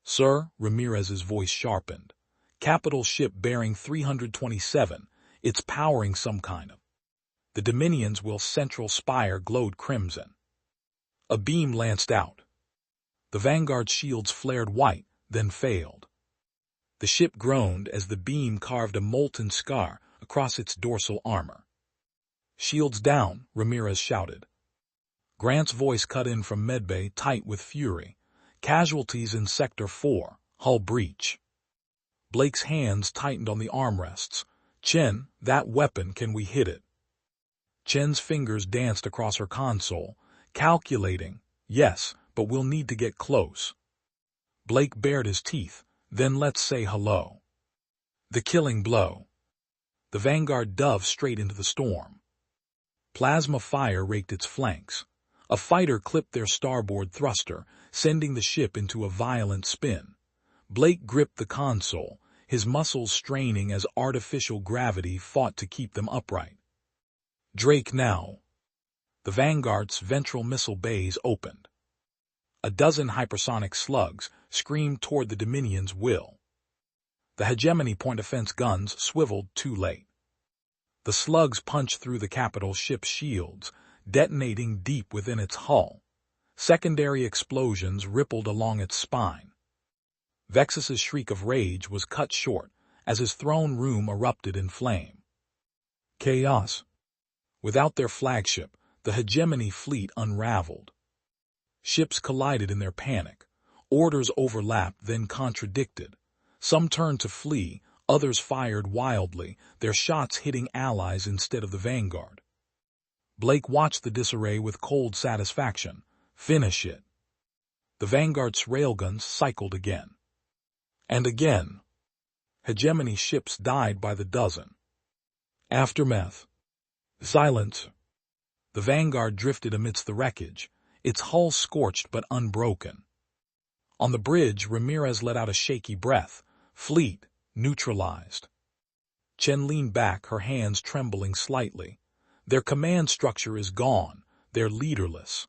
"Sir," Ramirez's voice sharpened. "Capital ship bearing 327, it's powering some kind of." The Dominion's Will central spire glowed crimson. A beam lanced out. The Vanguard's shields flared white, then failed. The ship groaned as the beam carved a molten scar across its dorsal armor. "Shields down," Ramirez shouted. Grant's voice cut in from medbay, tight with fury. "Casualties in Sector 4, hull breach." Blake's hands tightened on the armrests. "Chen, that weapon, can we hit it?" Chen's fingers danced across her console, calculating. "Yes, but we'll need to get close." Blake bared his teeth. "Then let's say hello." The killing blow. The Vanguard dove straight into the storm. Plasma fire raked its flanks. A fighter clipped their starboard thruster, sending the ship into a violent spin. Blake gripped the console, his muscles straining as artificial gravity fought to keep them upright. Drake now. The Vanguard's ventral missile bays opened. A dozen hypersonic slugs screamed toward the Dominion's Will. The Hegemony point defense guns swiveled too late. The slugs punched through the capital ship's shields, detonating deep within its hull. Secondary explosions rippled along its spine. Vexus's shriek of rage was cut short as his throne room erupted in flame. Chaos. Without their flagship, the Hegemony fleet unraveled. Ships collided in their panic. Orders overlapped, then contradicted. Some turned to flee, others fired wildly, their shots hitting allies instead of the Vanguard. Blake watched the disarray with cold satisfaction. Finish it. The Vanguard's railguns cycled again. And again. Hegemony ships died by the dozen. Aftermath. Silence. The Vanguard drifted amidst the wreckage, its hull scorched but unbroken. On the bridge, Ramirez let out a shaky breath. Fleet, neutralized. Chen leaned back, her hands trembling slightly. Their command structure is gone. They're leaderless.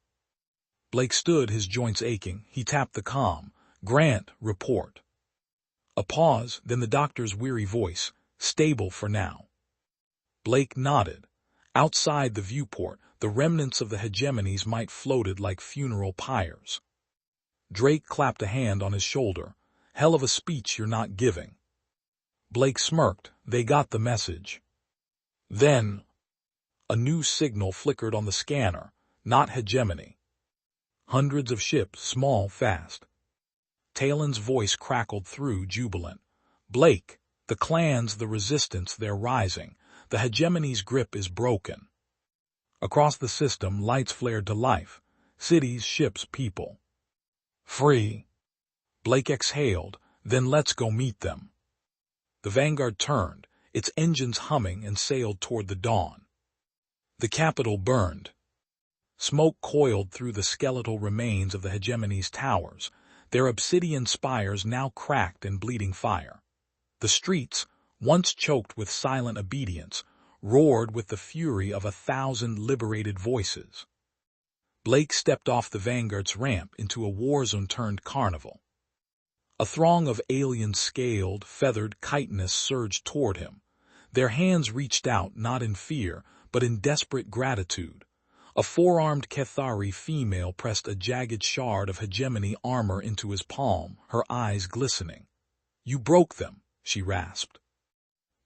Blake stood, his joints aching. He tapped the comm. Grant, report. A pause, then the doctor's weary voice. Stable for now. Blake nodded. Outside the viewport, the remnants of the Hegemonies might floated like funeral pyres. Drake clapped a hand on his shoulder. Hell of a speech you're not giving. Blake smirked. They got the message. Then, a new signal flickered on the scanner. Not Hegemony. Hundreds of ships, small, fast. Talon's voice crackled through, jubilant. Blake, the clans, the resistance, they're rising. The Hegemony's grip is broken. Across the system, lights flared to life. Cities, ships, people. Free. Blake exhaled. Then let's go meet them. The Vanguard turned, its engines humming, and sailed toward the dawn. The capital burned. Smoke coiled through the skeletal remains of the Hegemony's towers, their obsidian spires now cracked and bleeding fire. The streets, once choked with silent obedience, roared with the fury of 1,000 liberated voices. Blake stepped off the Vanguard's ramp into a war zone turned carnival. A throng of aliens, scaled, feathered, chitinous, surged toward him. Their hands reached out, not in fear, but in desperate gratitude. A four-armed Cathari female pressed a jagged shard of Hegemony armor into his palm, her eyes glistening. You broke them, she rasped.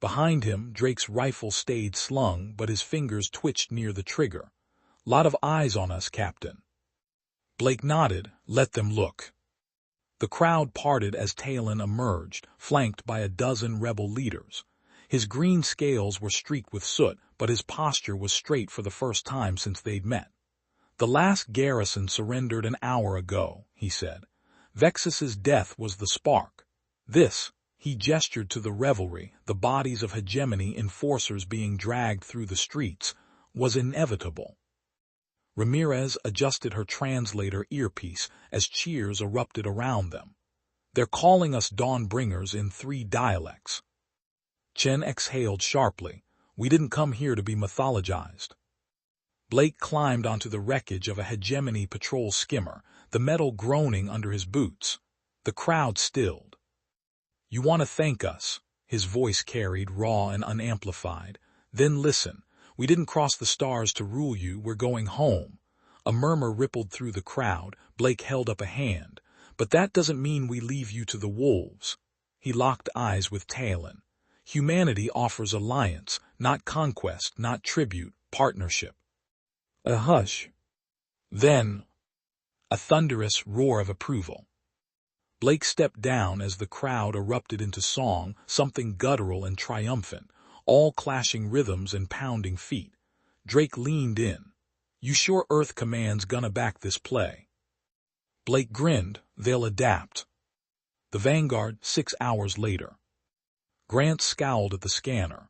Behind him, Drake's rifle stayed slung, but his fingers twitched near the trigger. Lot of eyes on us, Captain. Blake nodded. Let them look. The crowd parted as Talon emerged, flanked by a dozen rebel leaders. His green scales were streaked with soot, but his posture was straight for the first time since they'd met. The last garrison surrendered an hour ago, he said. Vexus's death was the spark. This, he gestured to the revelry, the bodies of Hegemony enforcers being dragged through the streets, was inevitable. Ramirez adjusted her translator earpiece as cheers erupted around them. They're calling us Dawnbringers in 3 dialects. Chen exhaled sharply. We didn't come here to be mythologized. Blake climbed onto the wreckage of a Hegemony patrol skimmer, the metal groaning under his boots. The crowd stilled. You want to thank us, his voice carried, raw and unamplified. Then listen. We didn't cross the stars to rule you, we're going home. A murmur rippled through the crowd. Blake held up a hand. But that doesn't mean we leave you to the wolves. He locked eyes with Talon. Humanity offers alliance, not conquest, not tribute, partnership. A hush. Then, a thunderous roar of approval. Blake stepped down as the crowd erupted into song, something guttural and triumphant, all clashing rhythms and pounding feet. Drake leaned in. You sure Earth Command's gonna back this play? Blake grinned. They'll adapt. The Vanguard, 6 hours later. Grant scowled at the scanner.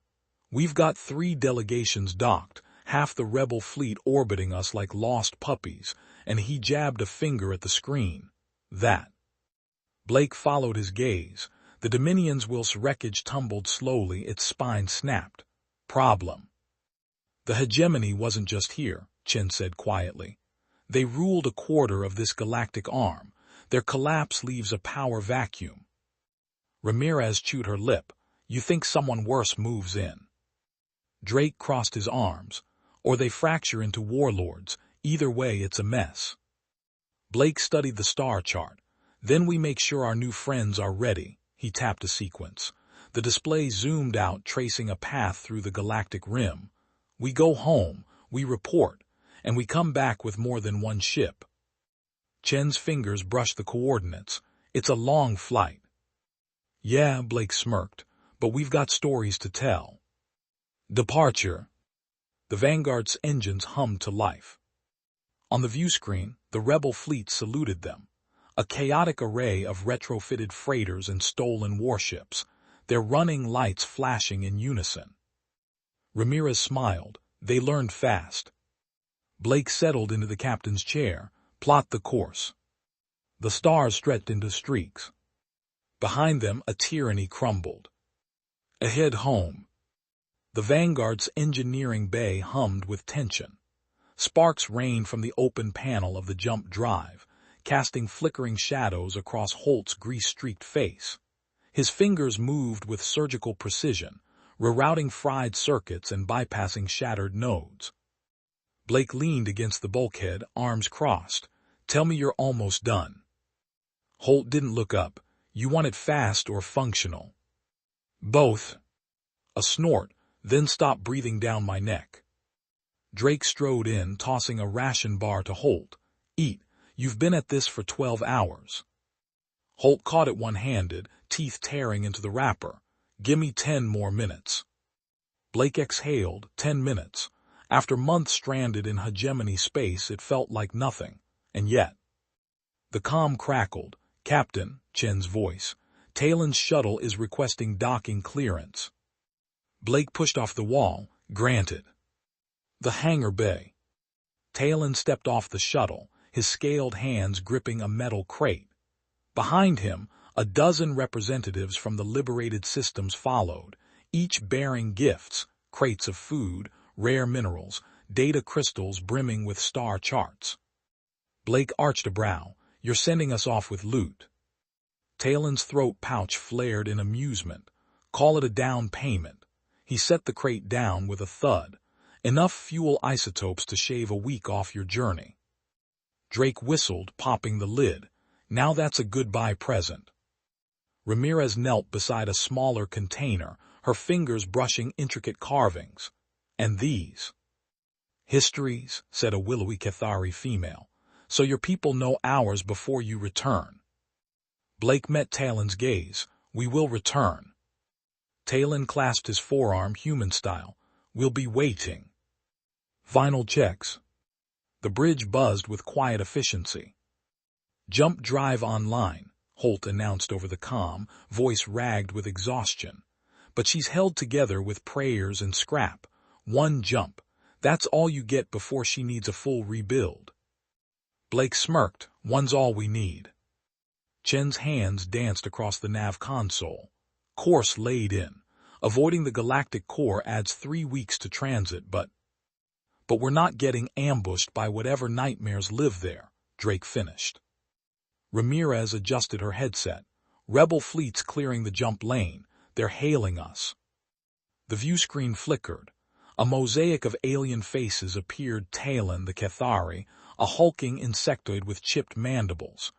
We've got 3 delegations docked, half the rebel fleet orbiting us like lost puppies, and he jabbed a finger at the screen. That. Blake followed his gaze. The Dominion's whilst wreckage tumbled slowly, its spine snapped. Problem. The Hegemony wasn't just here, Chen said quietly. They ruled a quarter of this galactic arm. Their collapse leaves a power vacuum. Ramirez chewed her lip. You think someone worse moves in? Drake crossed his arms. Or they fracture into warlords. Either way, it's a mess. Blake studied the star chart. Then we make sure our new friends are ready. He tapped a sequence. The display zoomed out, tracing a path through the galactic rim. We go home, we report, and we come back with more than one ship. Chen's fingers brushed the coordinates. It's a long flight. Yeah, Blake smirked, but we've got stories to tell. Departure. The Vanguard's engines hummed to life. On the view screen, the rebel fleet saluted them. A chaotic array of retrofitted freighters and stolen warships, their running lights flashing in unison. Ramirez smiled. They learned fast. Blake settled into the captain's chair. Plot the course. The stars stretched into streaks. Behind them, a tyranny crumbled. Ahead, home. The Vanguard's engineering bay hummed with tension. Sparks rained from the open panel of the jump drive, casting flickering shadows across Holt's grease-streaked face. His fingers moved with surgical precision, rerouting fried circuits and bypassing shattered nodes. Blake leaned against the bulkhead, arms crossed. Tell me you're almost done. Holt didn't look up. You want it fast or functional? Both. A snort, then stop breathing down my neck. Drake strode in, tossing a ration bar to Holt. Eat. You've been at this for 12 hours. Holt caught it one-handed, teeth tearing into the wrapper. Gimme 10 more minutes. Blake exhaled. 10 minutes. After months stranded in Hegemony space, it felt like nothing. And yet. The comm crackled. Captain, Chen's voice. Talon's shuttle is requesting docking clearance. Blake pushed off the wall. Granted. The hangar bay. Talon stepped off the shuttle, his scaled hands gripping a metal crate. Behind him, a dozen representatives from the liberated systems followed, each bearing gifts, crates of food, rare minerals, data crystals brimming with star charts. Blake arched a brow. You're sending us off with loot. Talon's throat pouch flared in amusement. Call it a down payment. He set the crate down with a thud. Enough fuel isotopes to shave a week off your journey. Drake whistled, popping the lid. Now that's a goodbye present. Ramirez knelt beside a smaller container, her fingers brushing intricate carvings. And these? Histories, said a willowy Cathari female. So your people know ours before you return. Blake met Talon's gaze. We will return. Talon clasped his forearm human style. We'll be waiting. Final checks. The bridge buzzed with quiet efficiency. Jump drive online, Holt announced over the comm, voice ragged with exhaustion. But she's held together with prayers and scrap. One jump. That's all you get before she needs a full rebuild. Blake smirked. One's all we need. Chen's hands danced across the nav console. Course laid in. Avoiding the galactic core adds 3 weeks to transit, but we're not getting ambushed by whatever nightmares live there, Drake finished. Ramirez adjusted her headset. Rebel fleets clearing the jump lane. They're hailing us. The view screen flickered. A mosaic of alien faces appeared. Talon, the Cathari, a hulking insectoid with chipped mandibles.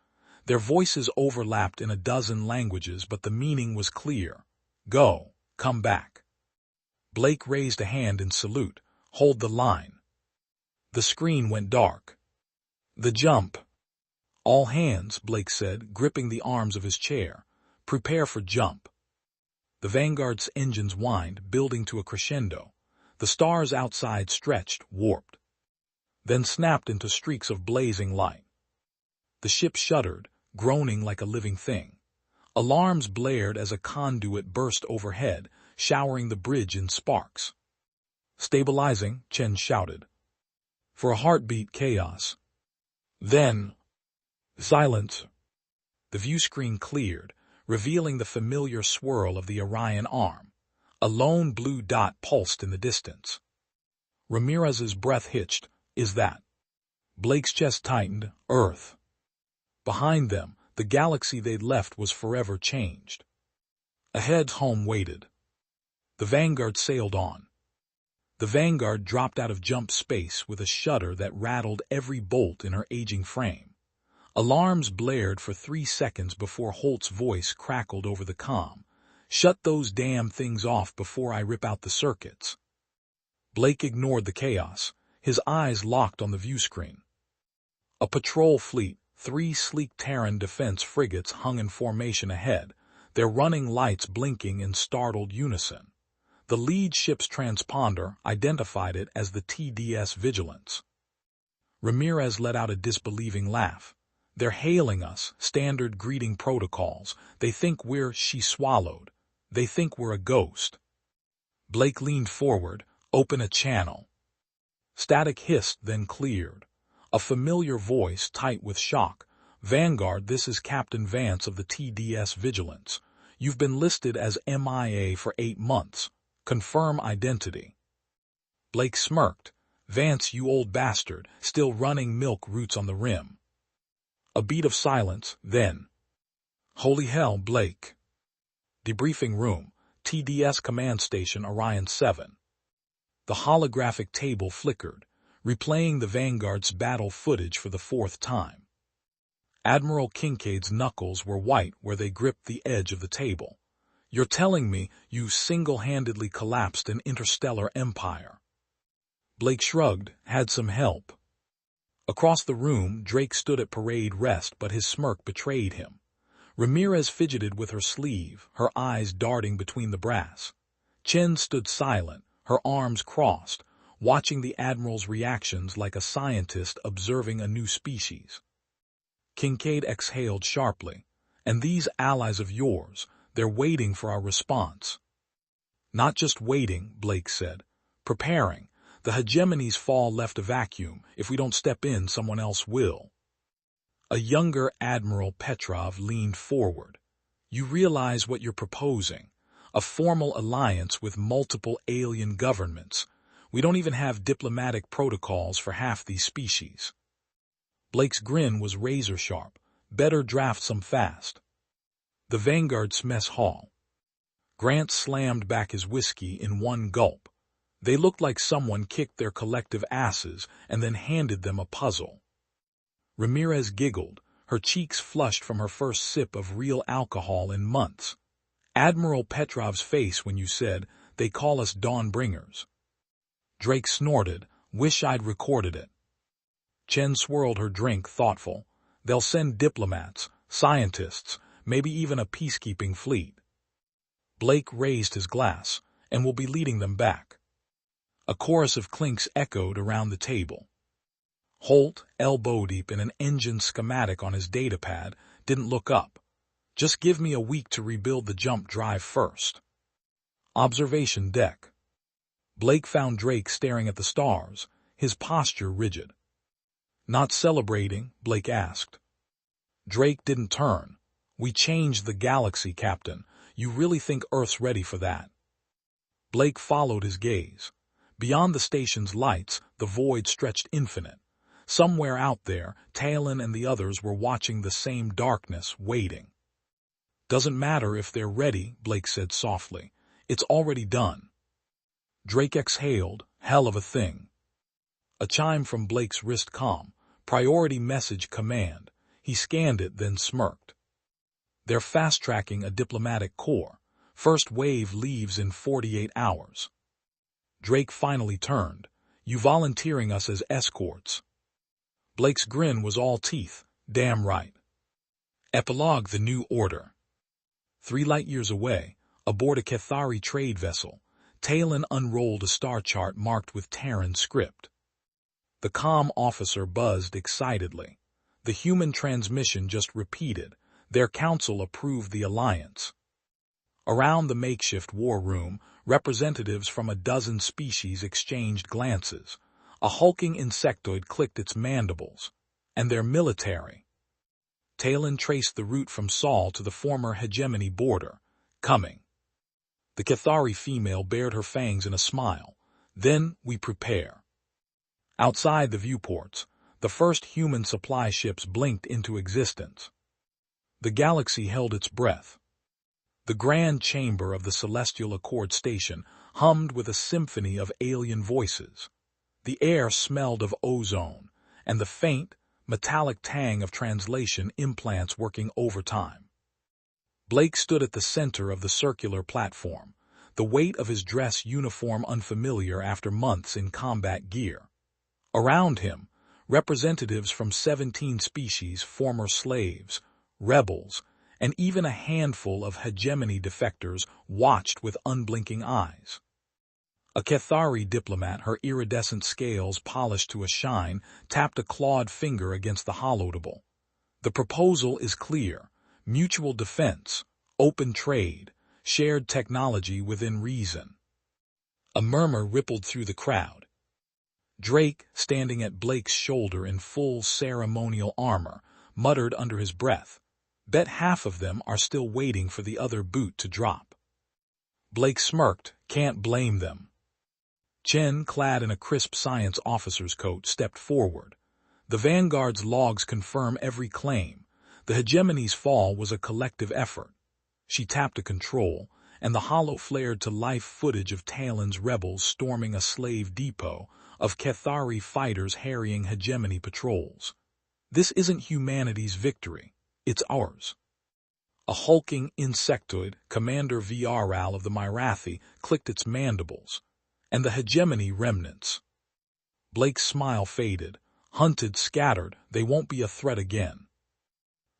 Their voices overlapped in a dozen languages, but the meaning was clear. Go. Come back. Blake raised a hand in salute. Hold the line. The screen went dark. The jump. All hands, Blake said, gripping the arms of his chair. Prepare for jump. The Vanguard's engines whined, building to a crescendo. The stars outside stretched, warped. Then snapped into streaks of blazing light. The ship shuddered, groaning like a living thing. Alarms blared as a conduit burst overhead, showering the bridge in sparks. Stabilizing, Chen shouted. For a heartbeat, chaos. Then, silence. The view screen cleared, revealing the familiar swirl of the Orion arm. A lone blue dot pulsed in the distance. Ramirez's breath hitched. Is that? Blake's chest tightened. Earth. Behind them, the galaxy they'd left was forever changed. Ahead, home waited. The Vanguard sailed on. The Vanguard dropped out of jump space with a shudder that rattled every bolt in her aging frame. Alarms blared for 3 seconds before Holt's voice crackled over the comm. "Shut those damn things off before I rip out the circuits." Blake ignored the chaos, his eyes locked on the viewscreen. A patrol fleet, 3 sleek Terran defense frigates hung in formation ahead, their running lights blinking in startled unison. The lead ship's transponder identified it as the TDS Vigilance. Ramirez let out a disbelieving laugh. "They're hailing us, standard greeting protocols. They think we're," she swallowed. "They think we're a ghost." Blake leaned forward. "Open a channel." Static hissed, then cleared. A familiar voice, tight with shock. "Vanguard, this is Captain Vance of the TDS Vigilance. You've been listed as MIA for 8 months. Confirm identity." Blake smirked. "Vance, you old bastard, still running milk routes on the rim." A beat of silence, then, "Holy hell, Blake." Debriefing room, TDS Command Station Orion 7. The holographic table flickered, replaying the Vanguard's battle footage for the 4th time. Admiral Kincaid's knuckles were white where they gripped the edge of the table. "You're telling me you single-handedly collapsed an interstellar empire?" Blake shrugged. "Had some help." Across the room, Drake stood at parade rest, but his smirk betrayed him. Ramirez fidgeted with her sleeve, her eyes darting between the brass. Chen stood silent, her arms crossed, watching the Admiral's reactions like a scientist observing a new species. Kincaid exhaled sharply. "And these allies of yours, they're waiting for our response." "Not just waiting," Blake said. "Preparing. The Hegemony's fall left a vacuum. If we don't step in, someone else will." A younger Admiral Petrov leaned forward. "You realize what you're proposing? A formal alliance with multiple alien governments. We don't even have diplomatic protocols for half these species." Blake's grin was razor-sharp. "Better draft some fast." The Vanguard's mess hall. Grant slammed back his whiskey in one gulp. They looked like someone kicked their collective asses and then handed them a puzzle. Ramirez giggled, her cheeks flushed from her first sip of real alcohol in months. "Admiral Petrov's face when you said, 'They call us Dawnbringers.'" Drake snorted, "Wish I'd recorded it." Chen swirled her drink, thoughtful. "They'll send diplomats, scientists, maybe even a peacekeeping fleet." Blake raised his glass, "And we'll be leading them back." A chorus of clinks echoed around the table. Holt, elbow-deep in an engine schematic on his datapad, didn't look up. "Just give me a week to rebuild the jump drive first." Observation deck. Blake found Drake staring at the stars, his posture rigid. "Not celebrating?" Blake asked. Drake didn't turn. "We changed the galaxy, Captain. You really think Earth's ready for that?" Blake followed his gaze. Beyond the station's lights, the void stretched infinite. Somewhere out there, Talon and the others were watching the same darkness, waiting. "Doesn't matter if they're ready," Blake said softly. "It's already done." Drake exhaled. "Hell of a thing." A chime from Blake's wrist comm. Priority message command. He scanned it, then smirked. "They're fast-tracking a diplomatic corps. First wave leaves in 48 hours. Drake finally turned. "You volunteering us as escorts?" Blake's grin was all teeth. "Damn right." Epilogue: The New Order. 3 light-years away, aboard a Cathari trade vessel, Talon unrolled a star chart marked with Terran script. The comm officer buzzed excitedly. The human transmission just repeated. Their council approved the alliance. Around the makeshift war room, representatives from a dozen species exchanged glances. A hulking insectoid clicked its mandibles. "And they're military." Talon traced the route from Sol to the former Hegemony border. "Coming." The Cathari female bared her fangs in a smile. "Then we prepare." Outside the viewports, the first human supply ships blinked into existence. The galaxy held its breath. The grand chamber of the Celestial Accord Station, hummed with a symphony of alien voices. The air smelled of ozone, and the faint, metallic tang of translation implants working overtime. Blake stood at the center of the circular platform, the weight of his dress uniform unfamiliar after months in combat gear. Around him, representatives from 17 species, former slaves, rebels, and even a handful of Hegemony defectors watched with unblinking eyes. A Cathari diplomat, her iridescent scales polished to a shine, tapped a clawed finger against the holotable. The proposal is clear: mutual defense, open trade, shared technology within reason. A murmur rippled through the crowd. Drake, standing at Blake's shoulder in full ceremonial armor, muttered under his breath, "Bet half of them are still waiting for the other boot to drop." Blake smirked, "Can't blame them." Chen, clad in a crisp science officer's coat, stepped forward. "The Vanguard's logs confirm every claim. The Hegemony's fall was a collective effort." She tapped a control, and the holo flared to life footage of Talon's rebels storming a slave depot, of Cathari fighters harrying Hegemony patrols. "This isn't humanity's victory. It's ours." A hulking insectoid, Commander Vral of the Myrathi, clicked its mandibles. "And the Hegemony remnants." Blake's smile faded. "Hunted, scattered, they won't be a threat again."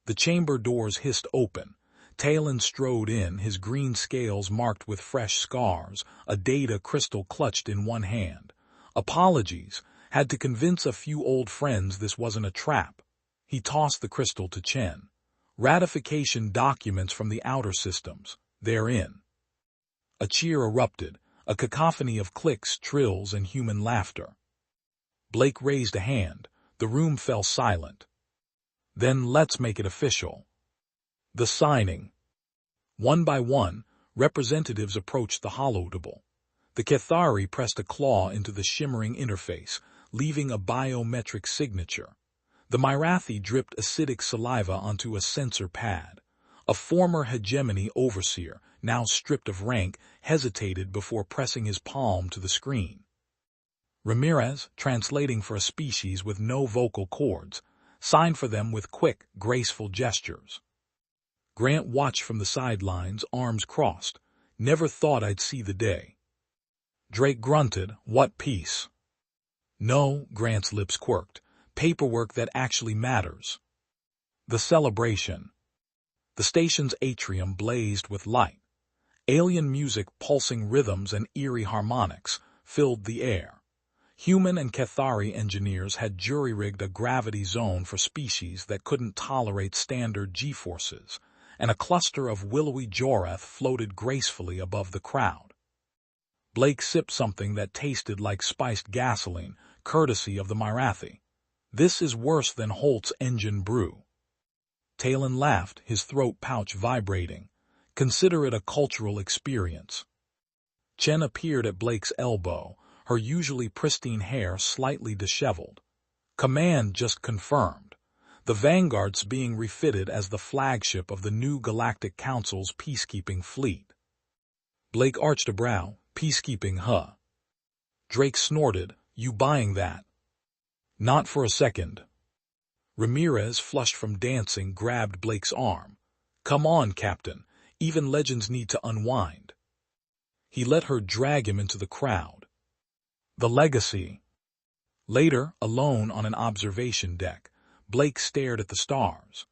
The chamber doors hissed open. Talon strode in, his green scales marked with fresh scars, a data crystal clutched in one hand. "Apologies, had to convince a few old friends this wasn't a trap." He tossed the crystal to Chen. "Ratification documents from the outer systems. They're in." A cheer erupted, a cacophony of clicks, trills, and human laughter. Blake raised a hand. The room fell silent. "Then let's make it official." The signing. One by one, representatives approached the holotable. The Cathari pressed a claw into the shimmering interface, leaving a biometric signature. The Myrathi dripped acidic saliva onto a sensor pad. A former Hegemony overseer, now stripped of rank, hesitated before pressing his palm to the screen. Ramirez, translating for a species with no vocal cords, signed for them with quick, graceful gestures. Grant watched from the sidelines, arms crossed. "Never thought I'd see the day." Drake grunted, "What piece?" "No," Grant's lips quirked. "Paperwork that actually matters." The celebration. The station's atrium blazed with light. Alien music, pulsing rhythms, and eerie harmonics filled the air. Human and Cathari engineers had jury-rigged a gravity zone for species that couldn't tolerate standard G-forces, and a cluster of willowy Jorath floated gracefully above the crowd. Blake sipped something that tasted like spiced gasoline, courtesy of the Myrathi. "This is worse than Holt's engine brew." Talon laughed, his throat pouch vibrating. "Consider it a cultural experience." Chen appeared at Blake's elbow, her usually pristine hair slightly disheveled. "Command just confirmed. The Vanguard's being refitted as the flagship of the new Galactic Council's peacekeeping fleet." Blake arched a brow. "Peacekeeping, huh?" Drake snorted. "You buying that?" "Not for a second." Ramirez, flushed from dancing, grabbed Blake's arm. "Come on, Captain. Even legends need to unwind." He let her drag him into the crowd. The legacy. Later, alone on an observation deck, Blake stared at the stars.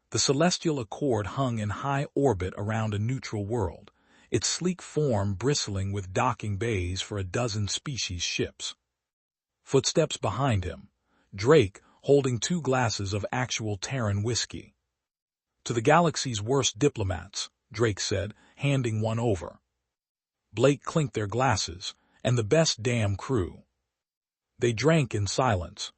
The celestial accord hung in high orbit around a neutral world, its sleek form bristling with docking bays for a dozen species ships. Footsteps behind him. Drake, holding 2 glasses of actual Terran whiskey. "To the galaxy's worst diplomats," Drake said, handing one over. Blake clinked their glasses, "and the best damn crew." They drank in silence.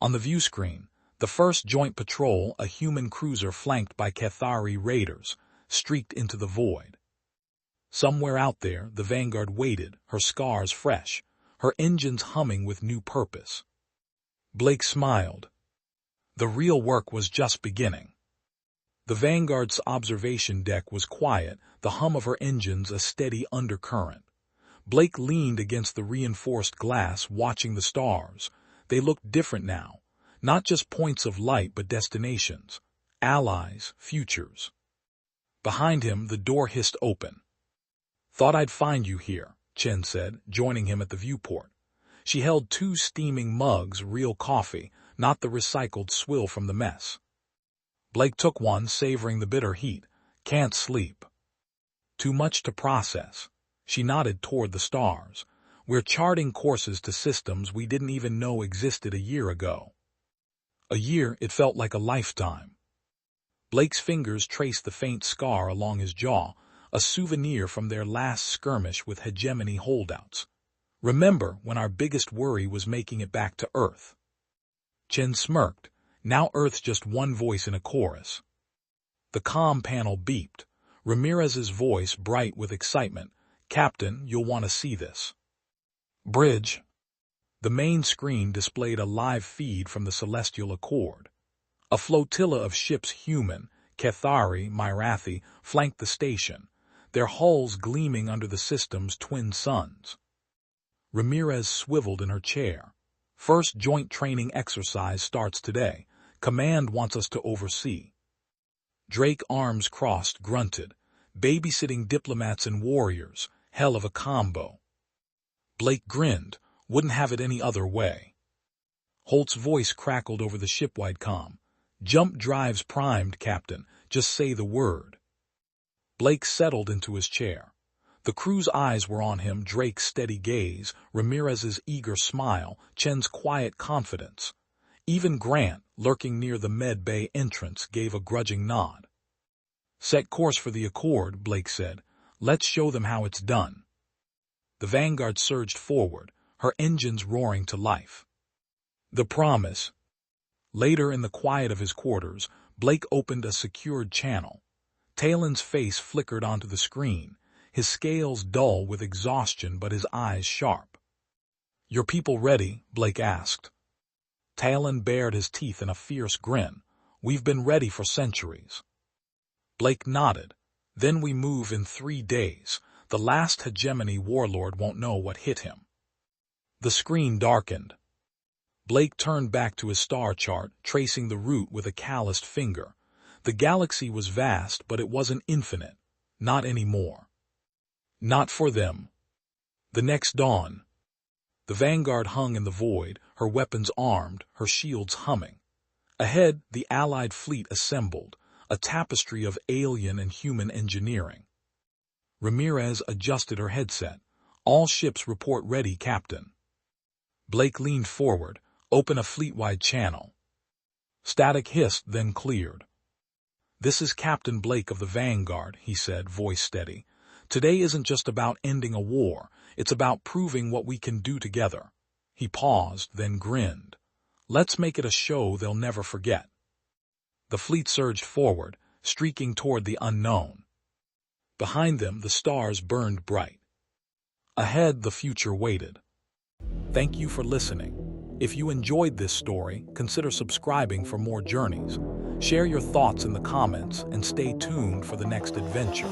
On the view screen, the first joint patrol, a human cruiser flanked by Cathari raiders, streaked into the void. Somewhere out there, the Vanguard waited, her scars fresh, her engines humming with new purpose. Blake smiled. The real work was just beginning. The Vanguard's observation deck was quiet, the hum of her engines a steady undercurrent. Blake leaned against the reinforced glass, watching the stars. They looked different now. Not just points of light, but destinations. Allies, futures. Behind him, the door hissed open. "Thought I'd find you here," Chen said, joining him at the viewport. She held 2 steaming mugs, real coffee, not the recycled swill from the mess. Blake took one, savoring the bitter heat. "Can't sleep. Too much to process." She nodded toward the stars. "We're charting courses to systems we didn't even know existed a year ago." A year, it felt like a lifetime. Blake's fingers traced the faint scar along his jaw, a souvenir from their last skirmish with Hegemony holdouts. "Remember when our biggest worry was making it back to Earth?" Chen smirked. Now Earth's just one voice in a chorus. The comm panel beeped. Ramirez's voice, bright with excitement. "Captain, you'll want to see this." "Bridge." The main screen displayed a live feed from the Celestial Accord. A flotilla of ships, human, Cathari, Myrathi, flanked the station, their hulls gleaming under the system's twin suns. Ramirez swiveled in her chair. "First joint training exercise starts today. Command wants us to oversee." Drake, arms crossed, grunted. "Babysitting diplomats and warriors, hell of a combo." Blake grinned. "Wouldn't have it any other way." Holt's voice crackled over the shipwide comm. "Jump drives primed, Captain. Just say the word." Blake settled into his chair. The crew's eyes were on him, Drake's steady gaze, Ramirez's eager smile, Chen's quiet confidence. Even Grant, lurking near the med bay entrance, gave a grudging nod. "Set course for the Accord," Blake said. "Let's show them how it's done." The Vanguard surged forward, her engines roaring to life. The promise. Later, in the quiet of his quarters, Blake opened a secured channel. Talon's face flickered onto the screen, his scales dull with exhaustion but his eyes sharp. "Your people ready?" Blake asked. Talon bared his teeth in a fierce grin. "We've been ready for centuries." Blake nodded. "Then we move in 3 days. The last Hegemony warlord won't know what hit him." The screen darkened. Blake turned back to his star chart, tracing the route with a calloused finger. The galaxy was vast, but it wasn't infinite. Not anymore. Not for them. The next dawn. The Vanguard hung in the void, her weapons armed, her shields humming. Ahead, the Allied fleet assembled, a tapestry of alien and human engineering. Ramirez adjusted her headset. "All ships report ready, Captain." Blake leaned forward. "Open a fleet-wide channel." Static hissed, then cleared. "This is Captain Blake of the Vanguard," he said, voice steady. "Today isn't just about ending a war. It's about proving what we can do together." He paused, then grinned. "Let's make it a show they'll never forget." The fleet surged forward, streaking toward the unknown. Behind them, the stars burned bright. Ahead, the future waited. Thank you for listening. If you enjoyed this story, consider subscribing for more journeys. Share your thoughts in the comments and stay tuned for the next adventure.